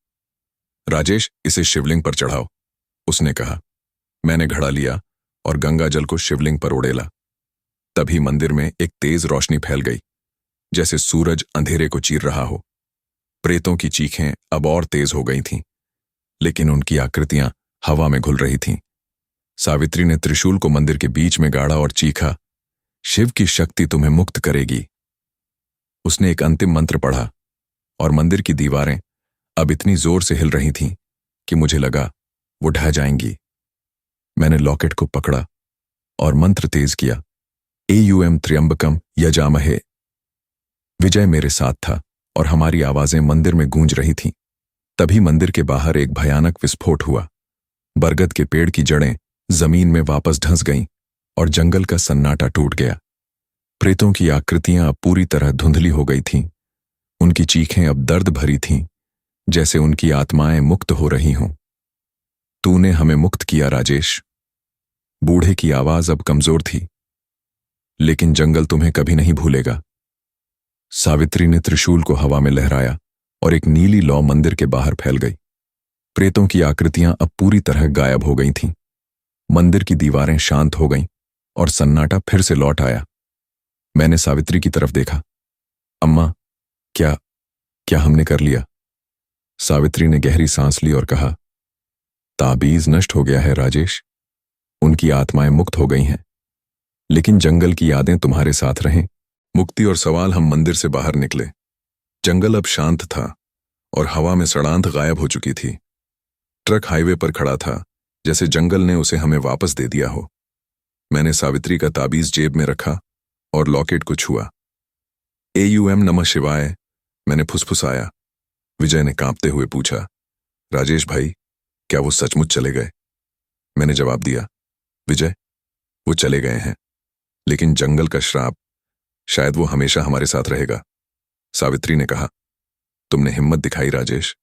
Speaker 1: राजेश, इसे शिवलिंग पर चढ़ाओ, उसने कहा। मैंने घड़ा लिया और गंगा जल को शिवलिंग पर उड़ेला। तभी मंदिर में एक तेज रोशनी फैल गई, जैसे सूरज अंधेरे को चीर रहा हो। प्रेतों की चीखें अब और तेज हो गई थीं, लेकिन उनकी आकृतियां हवा में घुल रही थीं। सावित्री ने त्रिशूल को मंदिर के बीच में गाड़ा और चीखा, शिव की शक्ति तुम्हें मुक्त करेगी। उसने एक अंतिम मंत्र पढ़ा और मंदिर की दीवारें अब इतनी जोर से हिल रही थीं कि मुझे लगा वो ढह जाएंगी। मैंने लॉकेट को पकड़ा और मंत्र तेज किया, AUM त्र्यंबकम यजामहे। विजय मेरे साथ था और हमारी आवाजें मंदिर में गूंज रही थीं। तभी मंदिर के बाहर एक भयानक विस्फोट हुआ। बरगद के पेड़ की जड़ें जमीन में वापस धंस गईं और जंगल का सन्नाटा टूट गया। प्रेतों की आकृतियां अब पूरी तरह धुंधली हो गई थीं। उनकी चीखें अब दर्द भरी थीं, जैसे उनकी आत्माएं मुक्त हो रही हों। तूने हमें मुक्त किया राजेश। बूढ़े की आवाज अब कमजोर थी, लेकिन जंगल तुम्हें कभी नहीं भूलेगा। सावित्री ने त्रिशूल को हवा में लहराया और एक नीली लौ मंदिर के बाहर फैल गई। प्रेतों की आकृतियां अब पूरी तरह गायब हो गई थीं। मंदिर की दीवारें शांत हो गईं और सन्नाटा फिर से लौट आया। मैंने सावित्री की तरफ देखा। अम्मा, क्या क्या हमने कर लिया? सावित्री ने गहरी सांस ली और कहा, ताबीज नष्ट हो गया है राजेश। उनकी आत्माएं मुक्त हो गई हैं, लेकिन जंगल की यादें तुम्हारे साथ रहें। मुक्ति और सवाल। हम मंदिर से बाहर निकले। जंगल अब शांत था और हवा में सड़ांध गायब हो चुकी थी। ट्रक हाईवे पर खड़ा था, जैसे जंगल ने उसे हमें वापस दे दिया हो। मैंने सावित्री का ताबीज जेब में रखा और लॉकेट को छुआ। AUM नमः शिवाय, मैंने फुसफुसाया। विजय ने कांपते हुए पूछा, राजेश भाई, क्या वो सचमुच चले गए? मैंने जवाब दिया, विजय, वो चले गए हैं, लेकिन जंगल का श्राप, शायद वो हमेशा हमारे साथ रहेगा। सावित्री ने कहा, तुमने हिम्मत दिखाई राजेश।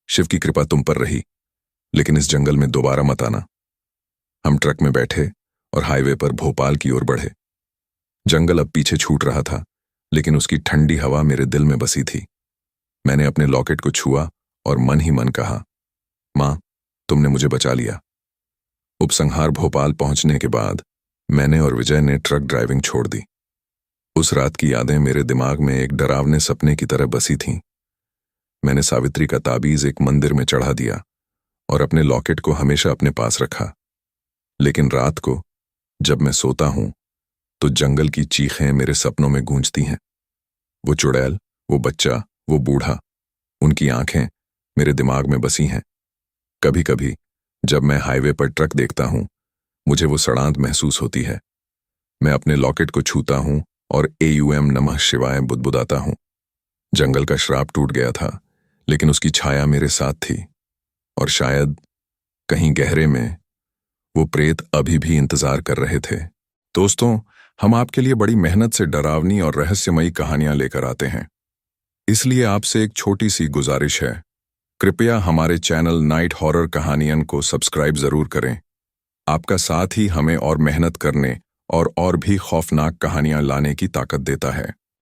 Speaker 1: शिव की कृपा तुम पर रही, लेकिन इस जंगल में दोबारा मत आना। हम ट्रक में बैठे और हाईवे पर भोपाल की ओर बढ़े। जंगल अब पीछे छूट रहा था, लेकिन उसकी ठंडी हवा मेरे दिल में बसी थी। मैंने अपने लॉकेट को छुआ और मन ही मन कहा, मां, तुमने मुझे बचा लिया। उपसंहार भोपाल पहुंचने के बाद मैंने और विजय ने ट्रक ड्राइविंग छोड़ दी। उस रात की यादें मेरे दिमाग में एक डरावने सपने की तरह बसी थीं। मैंने सावित्री का ताबीज एक मंदिर में चढ़ा दिया और अपने लॉकेट को हमेशा अपने पास रखा। लेकिन रात को जब मैं सोता हूं, तो जंगल की चीखें मेरे सपनों में गूंजती हैं। वो चुड़ैल, वो बच्चा, वो बूढ़ा, उनकी आंखें मेरे दिमाग में बसी हैं। कभी कभी जब मैं हाईवे पर ट्रक देखता हूं, मुझे वो सड़ांध महसूस होती है। मैं अपने लॉकेट को छूता हूं और AUM नमः शिवाय बुदबुदाता हूं। जंगल का श्राप टूट गया था, लेकिन उसकी छाया मेरे साथ थी, और शायद कहीं गहरे में वो प्रेत अभी भी इंतजार कर रहे थे। दोस्तों, हम आपके लिए बड़ी मेहनत से डरावनी और रहस्यमयी कहानियां लेकर आते हैं। इसलिए आपसे एक छोटी सी गुजारिश है, कृपया हमारे चैनल नाइट हॉरर कहानियन को सब्सक्राइब जरूर करें। आपका साथ ही हमें और मेहनत करने और भी खौफनाक कहानियां लाने की ताकत देता है।